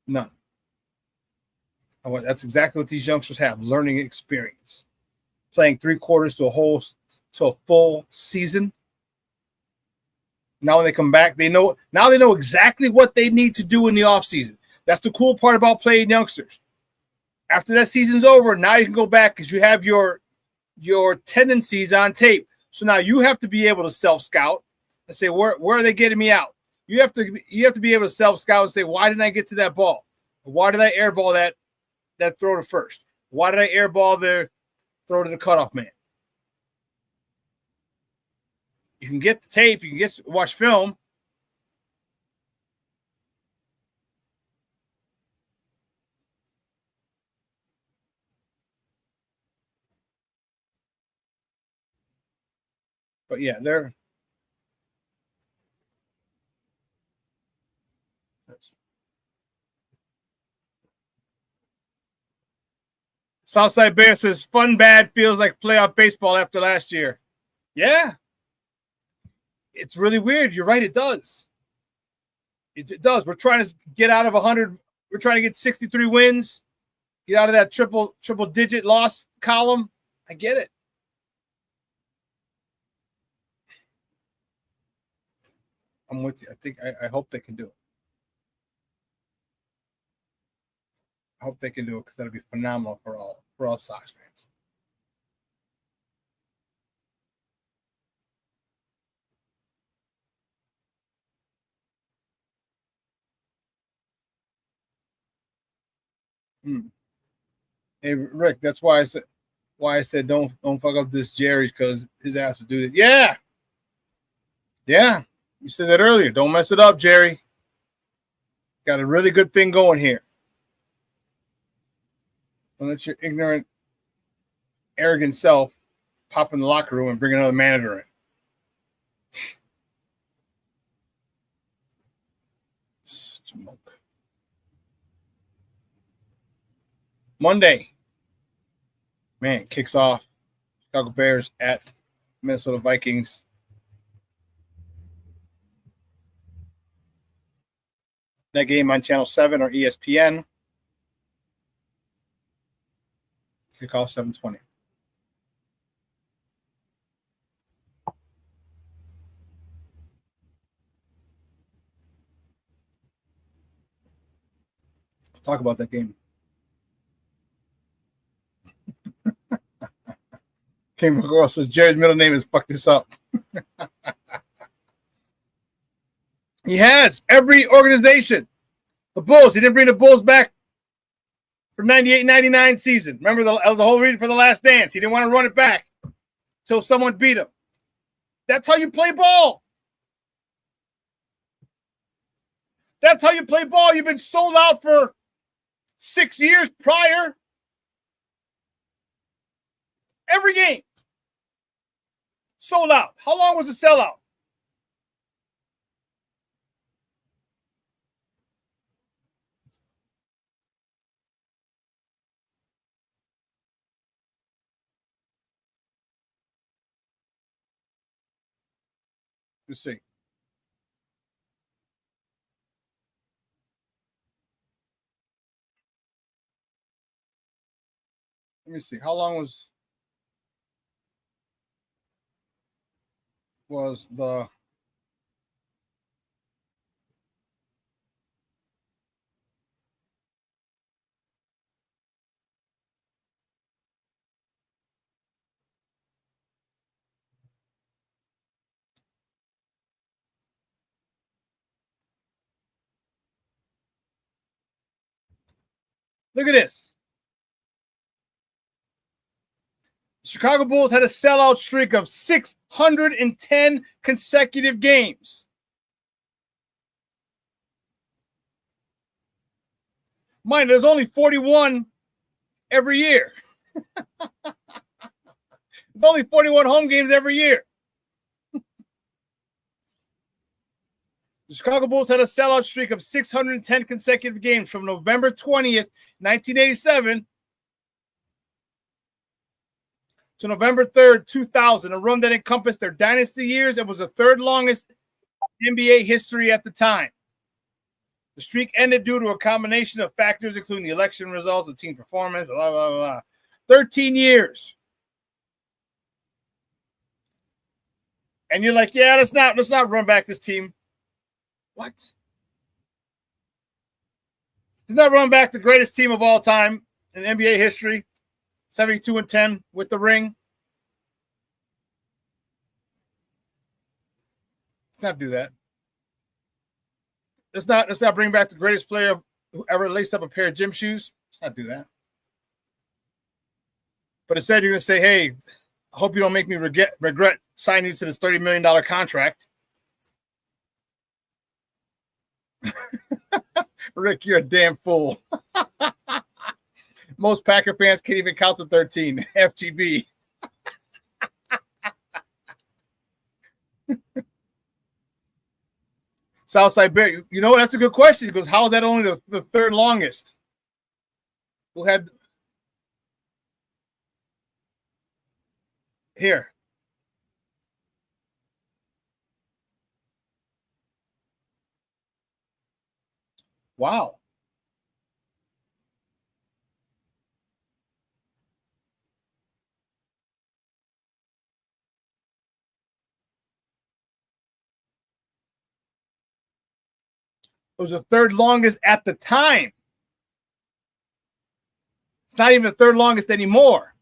None. That's exactly what these youngsters have, learning experience. Playing 3 quarters to a full season. Now when they come back, they know exactly what they need to do in the offseason. That's the cool part about playing youngsters. After that season's over, now you can go back because you have your tendencies on tape. So now you have to be able to self-scout and say, where are they getting me out? You have to be able to self-scout and say, why didn't I get to that ball? Why did I airball that throw to first? Why did I airball the throw to the cutoff man? You can get the tape. You can watch film. But yeah, they're Southside Bear says fun bad feels like playoff baseball after last year. Yeah. It's really weird. You're right, it does. It does. We're trying to get out of 100. We're trying to get 63 wins. Get out of that triple digit loss column. I get it. I'm with you. I hope they can do it. I hope they can do it because that'll be phenomenal for all Sox fans. Hey Rick, that's why I said don't fuck up this Jerry's because his ass would do it. Yeah. Yeah. You said that earlier. Don't mess it up, Jerry. Got a really good thing going here. Don't let your ignorant, arrogant self pop in the locker room and bring another manager in. Monday, man, kicks off. Chicago Bears at Minnesota Vikings. That game on Channel 7 or ESPN. Kickoff 7:20. Talk about that game. King McGraw says Jerry's middle name is fuck this up. He has every organization. The Bulls. He didn't bring the Bulls back for 98-99 season. Remember, that was the whole reason for the Last Dance. He didn't want to run it back until someone beat him. That's how you play ball. That's how you play ball. You've been sold out for 6 years prior. Every game. Sold out. How long was the sellout? Let's see. Let me see. How long was the Look at this. The Chicago Bulls had a sellout streak of 610 consecutive games. Mind, there's only 41 every year. There's only 41 home games every year. The Chicago Bulls had a sellout streak of 610 consecutive games from November 20th, 1987 to November 3rd, 2000, a run that encompassed their dynasty years and was the third longest in NBA history at the time. The streak ended due to a combination of factors, including the election results, the team performance, blah, blah, blah. 13 years. And you're like, yeah, let's not run back this team. What? Let's not run back the greatest team of all time in NBA history, 72-10 with the ring. Let's not do that. Let's not bring back the greatest player who ever laced up a pair of gym shoes. Let's not do that. But instead, you're going to say, hey, I hope you don't make me regret signing you to this $30 million contract. Rick, you're a damn fool. Most Packer fans can't even count to 13. FGB. Southside Bear, you know what? That's a good question. Because how is that only the third longest? Who had here? Wow. It was the third longest at the time. It's not even the third longest anymore.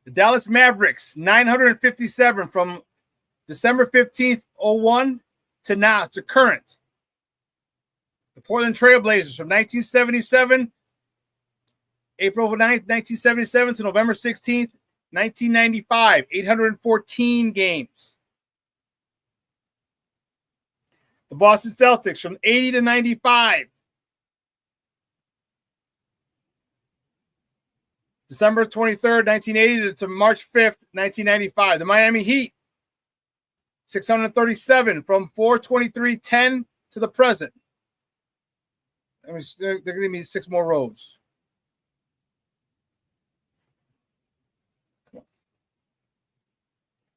The Dallas Mavericks, 957 from December 15th, 01 to now, to current. The Portland Trailblazers from 1977, April 9th, 1977 to November 16th, 1995, 814 games. The Boston Celtics from 80 to 95. December 23rd, 1980 to March 5th, 1995. The Miami Heat, 637 from 4/23/10 to the present. I mean, they're going to give me 6 more rows.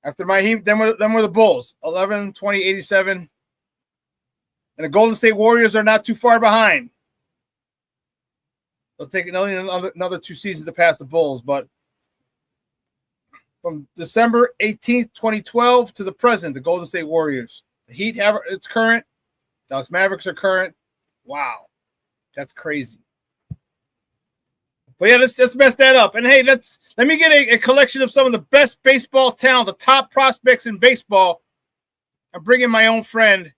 After my Heat, then we're the Bulls, 11, 20, 87. And the Golden State Warriors are not too far behind. They'll take another 2 seasons to pass the Bulls, but from December 18th, 2012 to the present, the Golden State Warriors. The Heat have it's current. Dallas Mavericks are current. Wow. That's crazy. But yeah, let's mess that up. And hey, let me get a collection of some of the best baseball talent, the top prospects in baseball. I'm bringing my own friend,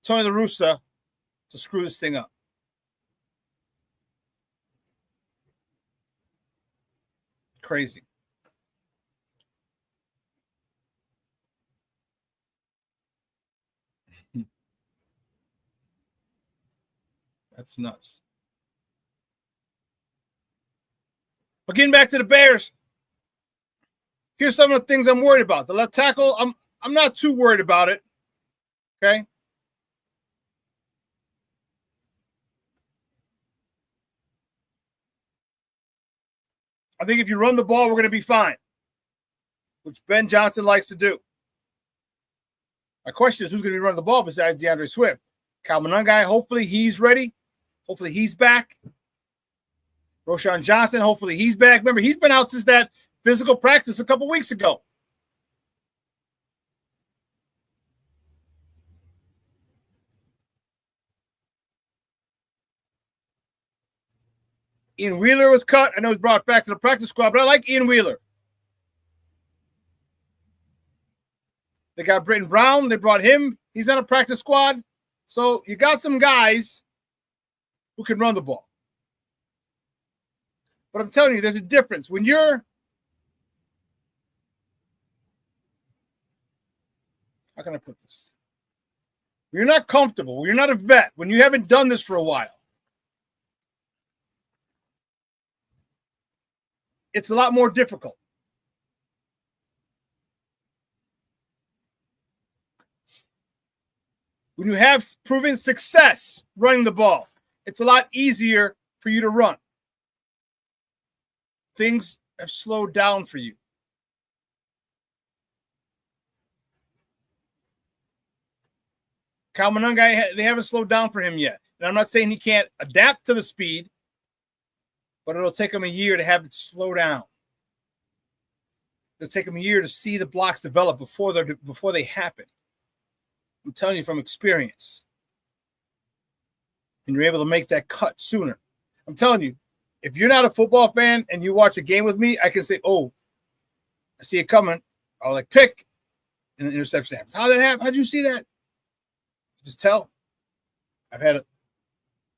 Tony La Russa, to screw this thing up. Crazy. That's nuts. But getting back to the Bears, here's some of the things I'm worried about. The left tackle, I'm not too worried about it. Okay. I think if you run the ball, we're going to be fine, which Ben Johnson likes to do. My question is, who's going to be running the ball besides DeAndre Swift? Calvin Nunn guy, hopefully he's ready. Hopefully he's back. Roshan Johnson, hopefully he's back. Remember, he's been out since that physical practice a couple weeks ago. Ian Wheeler was cut. I know he's brought back to the practice squad, but I like Ian Wheeler. They got Britton Brown. They brought him. He's on a practice squad. So you got some guys who can run the ball. But I'm telling you, there's a difference. When you're how can I put this? When you're not comfortable, when you're not a vet, when you haven't done this for a while, it's a lot more difficult. When you have proven success running the ball, it's a lot easier for you to run. Things have slowed down for you. Kyle Monunga, they haven't slowed down for him yet. And I'm not saying he can't adapt to the speed, but it'll take him a year to have it slow down. It'll take him a year to see the blocks develop before they happen. I'm telling you from experience. And you're able to make that cut sooner. I'm telling you, if you're not a football fan and you watch a game with me, I can say, oh, I see it coming. I'll like pick, and an interception happens. How did that happen? How'd you see that? Just tell. I've had a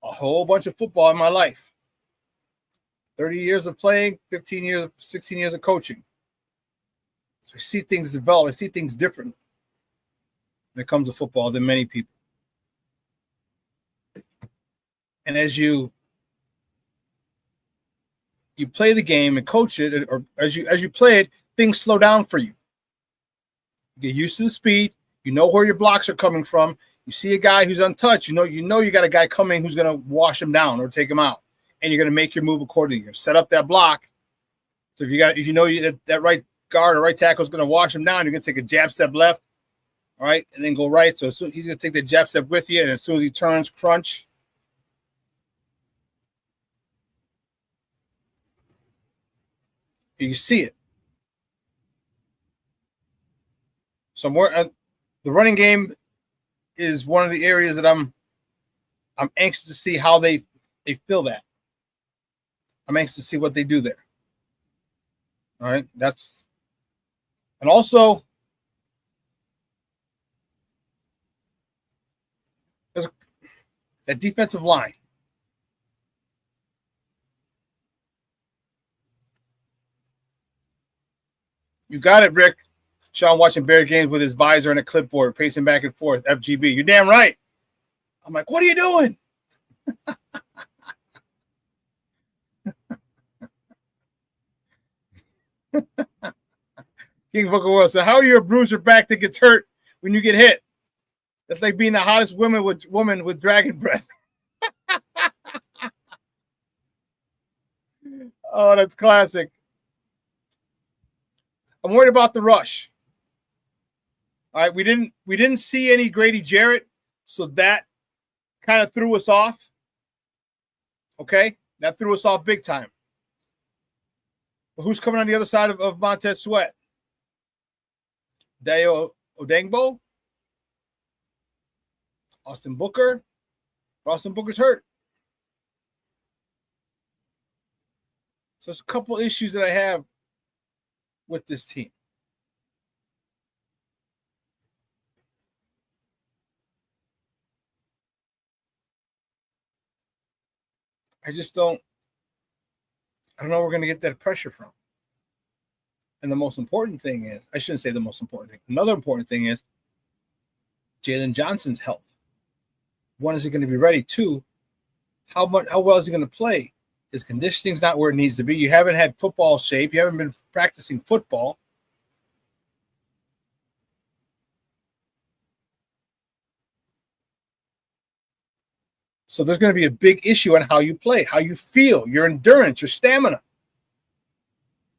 whole bunch of football in my life. 30 years of playing, 16 years of coaching. So I see things develop. I see things differently when it comes to football than many people. And as you play the game and coach it, or as you play it, things slow down for you. You get used to the speed. You know where your blocks are coming from. You see a guy who's untouched. You know you got a guy coming who's going to wash him down or take him out, and you're going to make your move accordingly. You're going to set up that block. So if you know that right guard or right tackle is going to wash him down, you're going to take a jab step left, all right, and then go right. So he's going to take the jab step with you, and as soon as he turns, crunch. You see it. So the running game is one of the areas that I'm anxious to see how they feel that. I'm anxious to see what they do there. All right, and also there's that defensive line. You got it, Rick. Shawn watching Bear games with his visor and a clipboard, pacing back and forth. FGB, you're damn right. I'm like, what are you doing? King Booker World said, how are you a bruiser back that gets hurt when you get hit? That's like being the hottest woman with dragon breath. Oh, that's classic. I'm worried about the rush. All right, we didn't see any Grady Jarrett, so that kind of threw us off. Okay, that threw us off big time. But who's coming on the other side of Montez Sweat? Dayo Odengbo? Austin Booker? Austin Booker's hurt. So there's a couple issues that I have with this team. I don't know where we're going to get that pressure from. And the most important thing is, I shouldn't say the most important thing. Another important thing is Jalen Johnson's health. One, is he going to be ready? Two, how well is he going to play? His conditioning's not where it needs to be. You haven't had football shape. You haven't been practicing football. So there's going to be a big issue on how you play, how you feel, your endurance, your stamina.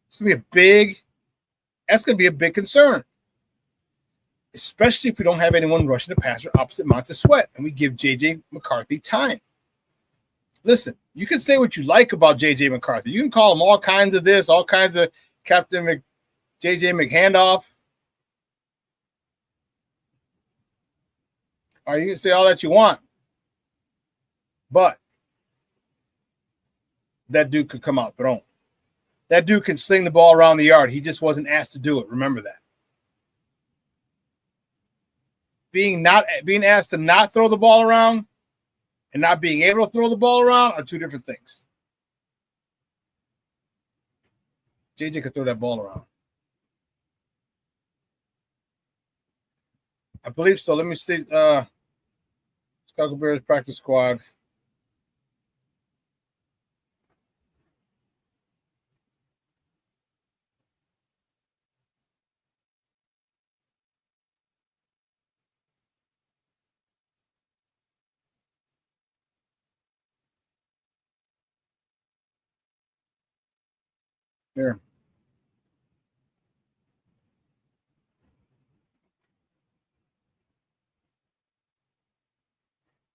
That's going to be a big concern, especially if we don't have anyone rushing the passer opposite Montez Sweat and we give J.J. McCarthy time. listen, you can say what you like about J.J. McCarthy. You can call him all kinds of this, all kinds of J.J. McHandoff. Or you can say all that you want. But that dude could come out thrown. That dude can sling the ball around the yard. He just wasn't asked to do it. Remember that. Being asked to not throw the ball around and not being able to throw the ball around are two different things. JJ could throw that ball around. I believe so. Let me see. Chicago Bears practice squad. Here.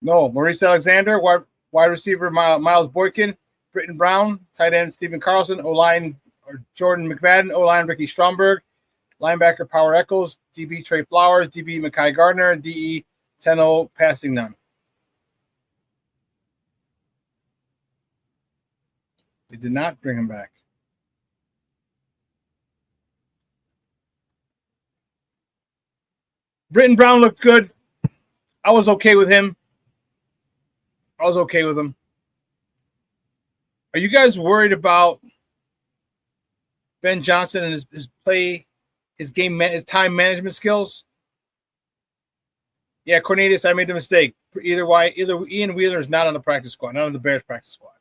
No, Maurice Alexander, wide receiver Miles Boykin, Britton Brown, tight end Stephen Carlson, O-line Jordan McFadden, O-line Ricky Stromberg, linebacker Power Echols, DB Trey Flowers, DB Mekhi Gardner, DE Tenno passing none. They did not bring him back. Britton Brown looked good. I was okay with him. Are you guys worried about Ben Johnson and his play, his time management skills? Yeah, Cornelius, I made the mistake. Either Ian Wheeler is not on the practice squad, not on the Bears practice squad.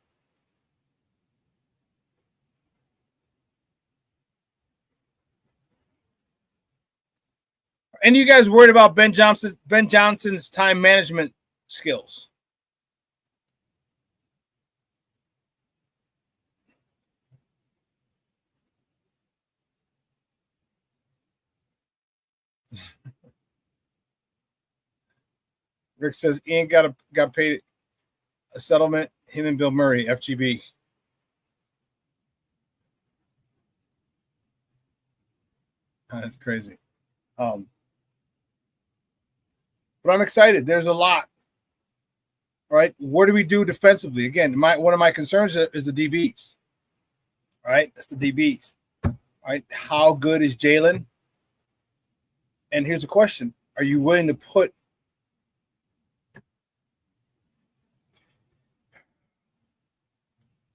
Are any of you guys worried about Ben Johnson's time management skills? Rick says Ian got paid a settlement. Him and Bill Murray, FGB. That's crazy. But I'm excited. There's a lot. All right. What do we do defensively? Again, one of my concerns is the DBs. All right. That's the DBs. All right. How good is Jalen? And here's a question. Are you willing to put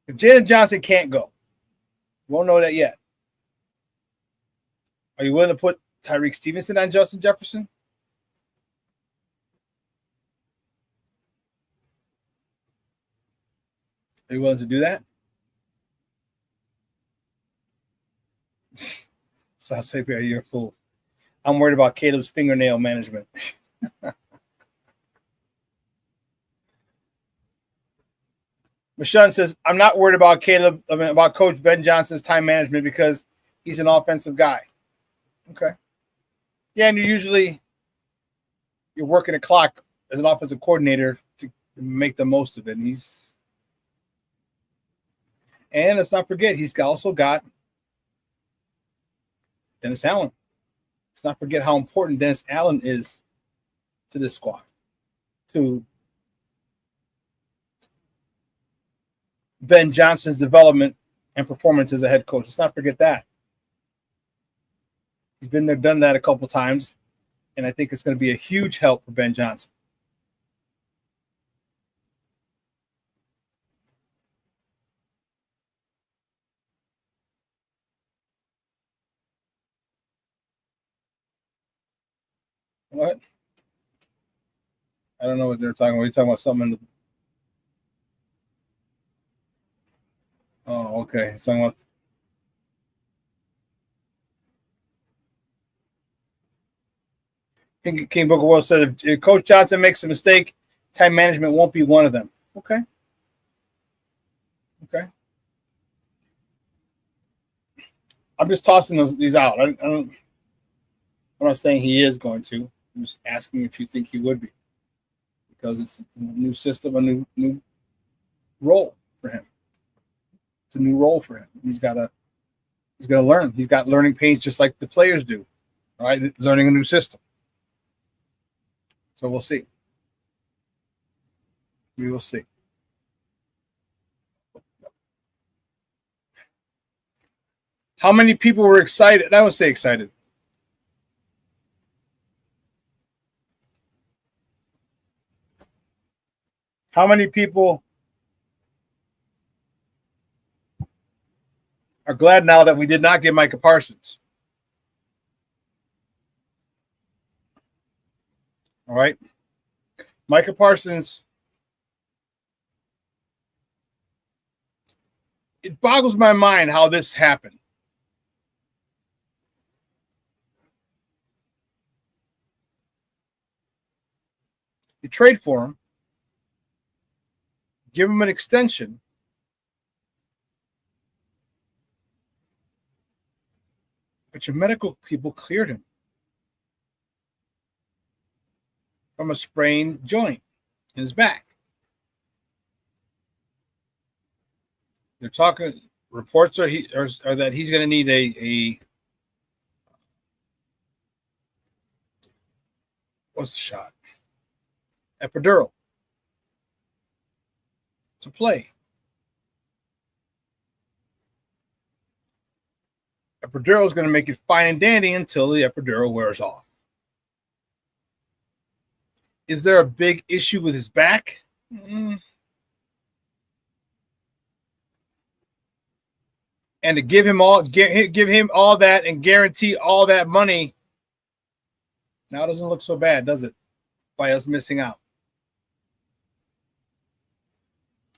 if Jalen Johnson can't go? We won't know that yet. Are you willing to put Tyreek Stevenson on Justin Jefferson? Are you willing to do that? South Sapir, you're a fool. I'm worried about Caleb's fingernail management. Michonne says, I'm not worried about about Coach Ben Johnson's time management because he's an offensive guy. Okay. Yeah, and you're working a clock as an offensive coordinator to make the most of it. And let's not forget, he's also got Dennis Allen. Let's not forget how important Dennis Allen is to this squad, to Ben Johnson's development and performance as a head coach. Let's not forget that. He's been there, done that a couple times, and I think it's going to be a huge help for Ben Johnson. What? I don't know what they're talking about. You're talking about something in the. Oh, okay. It's talking about. King Booker World said if Coach Johnson makes a mistake, time management won't be one of them. Okay. I'm just tossing these out. I'm not saying he is going to. I'm just asking if you think he would be, because it's a new system, a new role for him. It's a new role for him. He's got to learn. He's got learning pains just like the players do, right? Learning a new system. So we'll see. We will see. How many people were excited? I would say excited. How many people are glad now that we did not get Micah Parsons? All right. Micah Parsons, it boggles my mind how this happened. You trade for him, give him an extension, but your medical people cleared him from a sprained joint in his back. They're talking. Reports are that he's going to need a what's the shot? Epidural to play. Epidural is going to make it fine and dandy until the epidural wears off. Is there a big issue with his back? And to give him all that and guarantee all that money, now it doesn't look so bad, does it? By us missing out.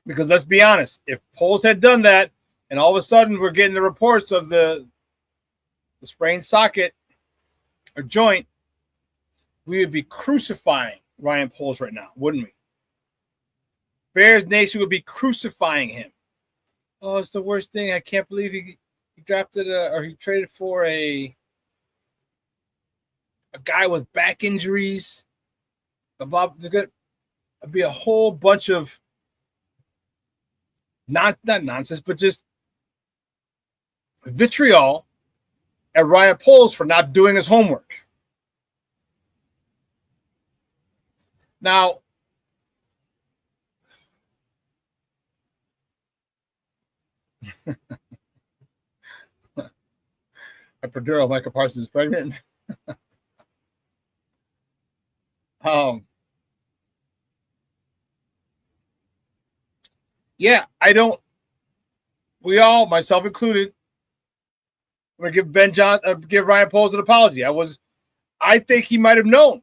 Because let's be honest, if Poles had done that, and all of a sudden we're getting the reports of the sprained socket or joint, we would be crucifying Ryan Poles right now, wouldn't we? Bears Nation would be crucifying him. Oh, it's the worst thing. I can't believe he drafted or he traded for a guy with back injuries. There's going to be a whole bunch of not nonsense, but just vitriol at Ryan Poles for not doing his homework. Now, epidural, Micah Parsons is pregnant. Yeah, we all, myself included, I'm going to give Ryan Poles an apology. I think he might have known.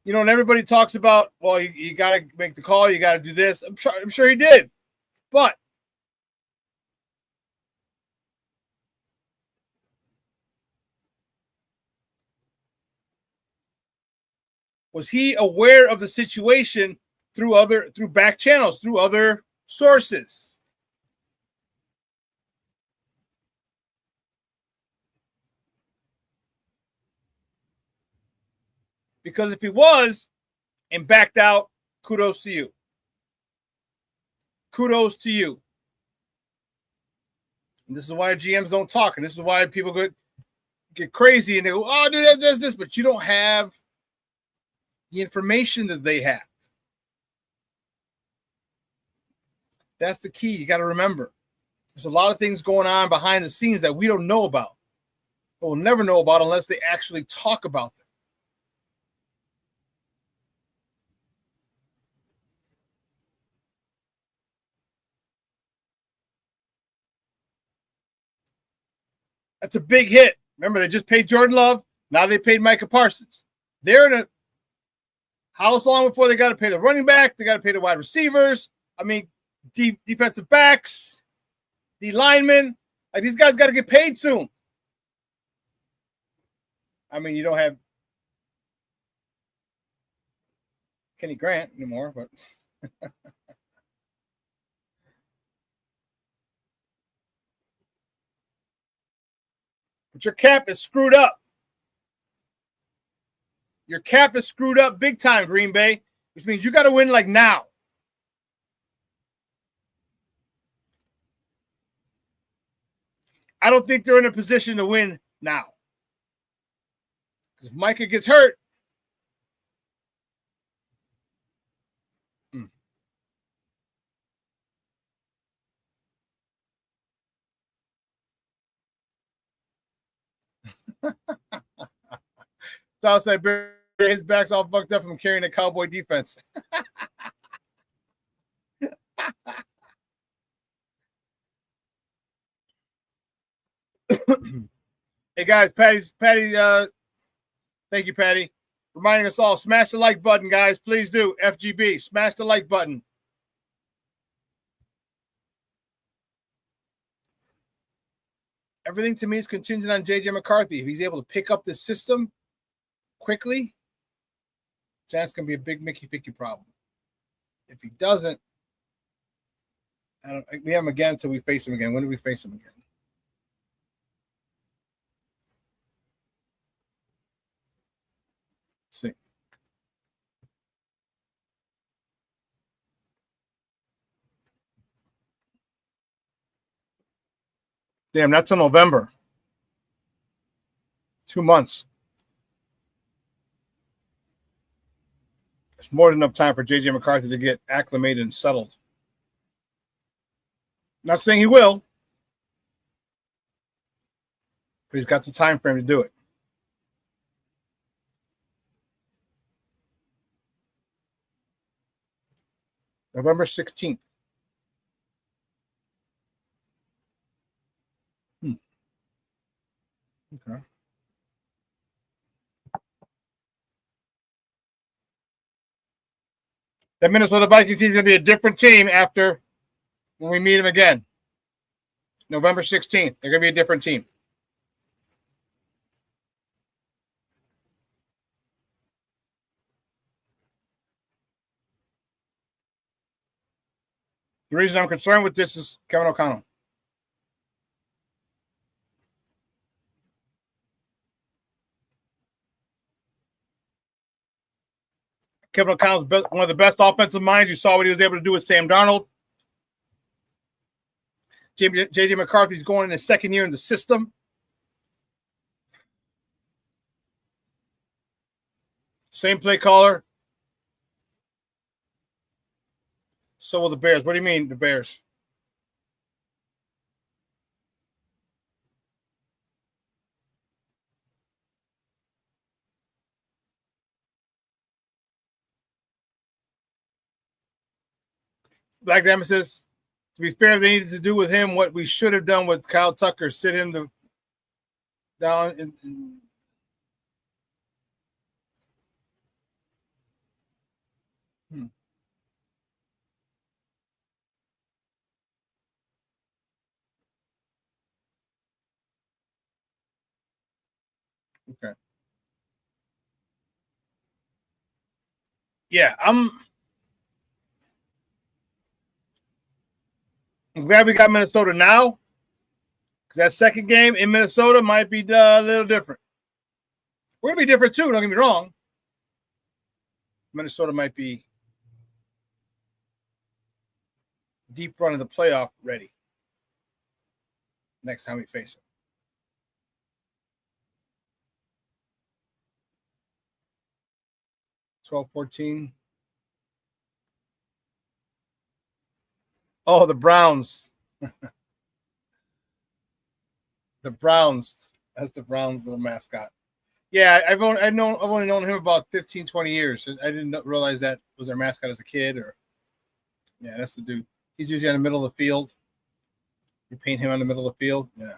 You know, and everybody talks about, well, you got to make the call, you got to do this. I'm sure he did. But was he aware of the situation through back channels, through other sources? Because if he was and backed out, kudos to you. Kudos to you. And this is why GMs don't talk, and this is why people get crazy and they go, oh, dude, this, but you don't have the information that they have. That's the key. You got to remember. There's a lot of things going on behind the scenes that we don't know about. But we'll never know about unless they actually talk about them. That's a big hit. Remember, they just paid Jordan Love. Now they paid Micah Parsons. They're in a how long before they got to pay the running back? They got to pay the wide receivers. I mean, defensive backs, the linemen. Like, these guys got to get paid soon. I mean, you don't have Kenny Grant anymore, but but your cap is screwed up. Your cap is screwed up big time, Green Bay. which means you got to win like now. I don't think they're in a position to win now. Because if Micah gets hurt, Southside Bear, his back's all fucked up from carrying the Cowboy defense. Hey guys, Patty, thank you, Patty. Reminding us all, smash the like button, guys. Please do. FGB, smash the like button. Everything to me is contingent on JJ McCarthy. If he's able to pick up the system quickly, that's going to be a big Mickey Ficky problem. If he doesn't, we have him again until we face him again. When do we face him again? Let's see. Damn, that's in November. 2 months. It's more than enough time for JJ McCarthy to get acclimated and settled. Not saying he will, but he's got the time frame to do it. November 16th. Okay. That Minnesota Vikings team is going to be a different team after when we meet them again. November 16th. They're going to be a different team. The reason I'm concerned with this is Kevin O'Connell. Kevin O'Connell's one of the best offensive minds. You saw what he was able to do with Sam Darnold. J.J. McCarthy's going in his second year in the system. Same play caller. So will the Bears. What do you mean, the Bears? Black Diamond says, to be fair, they needed to do with him what we should have done with Kyle Tucker, sit him down. Okay. Yeah, I'm glad we got Minnesota now. Because that second game in Minnesota might be a little different. We're going to be different too, don't get me wrong. Minnesota might be deep run of the playoff ready next time we face them. $12-14. Oh, the Browns. The Browns. That's the Browns' little mascot. Yeah, I've only known him about 15, 20 years. I didn't realize that was their mascot as a kid. Yeah, that's the dude. He's usually in the middle of the field. You paint him on the middle of the field. Yeah.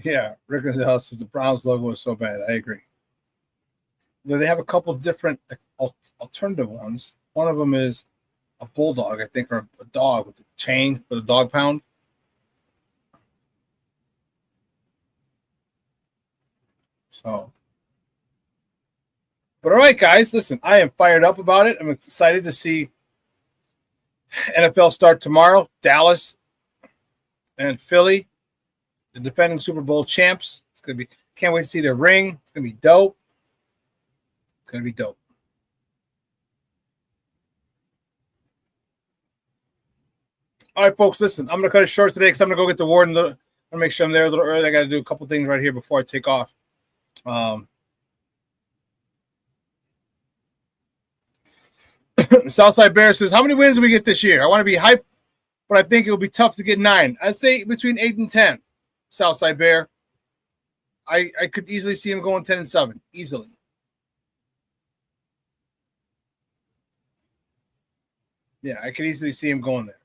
Yeah, Rick Gonzalez says the Browns logo is so bad. I agree. They have a couple of different alternative ones. One of them is a bulldog, I think, or a dog with a chain for the dog pound. So, but all right, guys, listen, I am fired up about it. I'm excited to see NFL start tomorrow, Dallas and Philly. the defending Super Bowl champs. It's gonna be. Can't wait to see their ring. It's gonna be dope. It's gonna be dope. All right, folks. Listen, I'm gonna cut it short today because I'm gonna go get the warden. I'm gonna make sure I'm there a little early. I got to do a couple things right here before I take off. Southside Bear says, "How many wins do we get this year? I want to be hyped, but I think it'll be tough to get 9. I'd say between 8 and 10." Southside Bear. I could easily see him going 10-7, easily. Yeah, I could easily see him going there.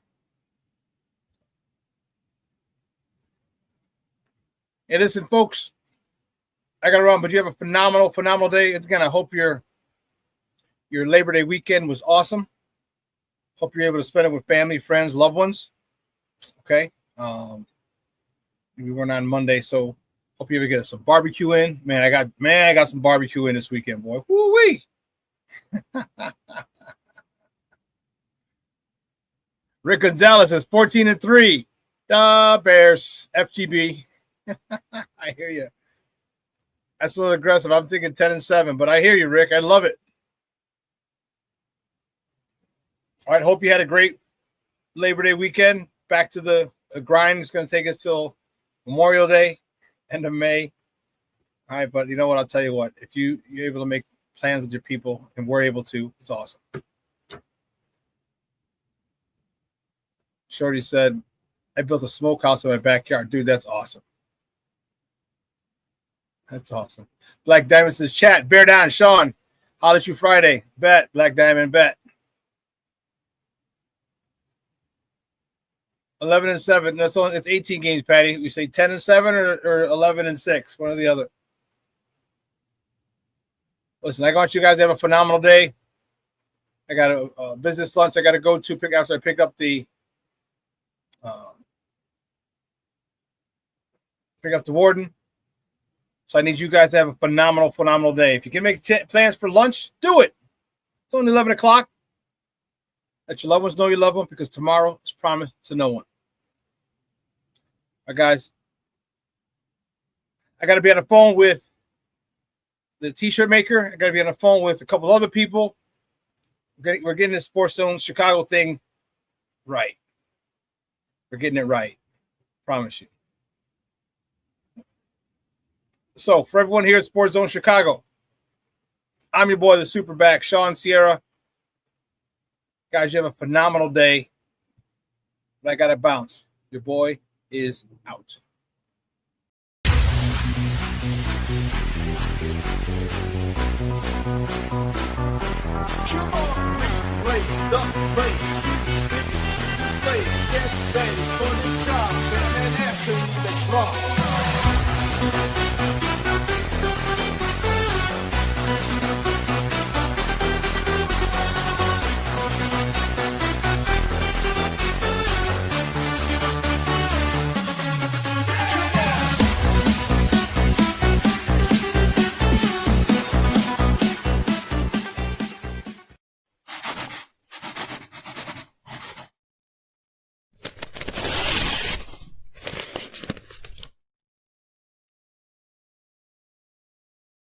Hey, listen, folks, I got to run, but you have a phenomenal day. Again, I hope your Labor Day weekend was awesome. Hope you're able to spend it with family, friends, loved ones. Okay. We weren't on Monday, so hope you ever get some barbecue in. Man, I got some barbecue in this weekend, boy. Woo-wee. Rick Gonzalez says 14-3. The Bears, FGB. I hear you. That's a little aggressive. I'm thinking 10-7, but I hear you, Rick. I love it. All right, hope you had a great Labor Day weekend. Back to the grind. It's going to take us till Memorial Day, end of May. All right, but you know what? I'll tell you what. If you're able to make plans with your people, and we're able to, it's awesome. Shorty said, I built a smokehouse in my backyard. Dude, that's awesome. That's awesome. Black Diamond says, chat, bear down, Shawn. Holler at you Friday. Bet, Black Diamond, bet. 11-7. That's all. It's 18 games, Patty. We say 10-7 or 11-6, one or the other. Listen, I want you guys to have a phenomenal day. I got a business lunch I got to go to after I pick up the warden. So I need you guys to have a phenomenal day. If you can make plans for lunch, do it. It's only 11 o'clock. Let your loved ones know you love them, because tomorrow is promised to no one. All right, guys. I got to be on the phone with the T-shirt maker. I got to be on the phone with a couple other people. We're getting this Sports Zone Chicago thing right. We're getting it right. Promise you. So, for everyone here at Sports Zone Chicago, I'm your boy, the SuperBack, Shawn Sierra. Guys, you have a phenomenal day. But I got to bounce. Your boy is out.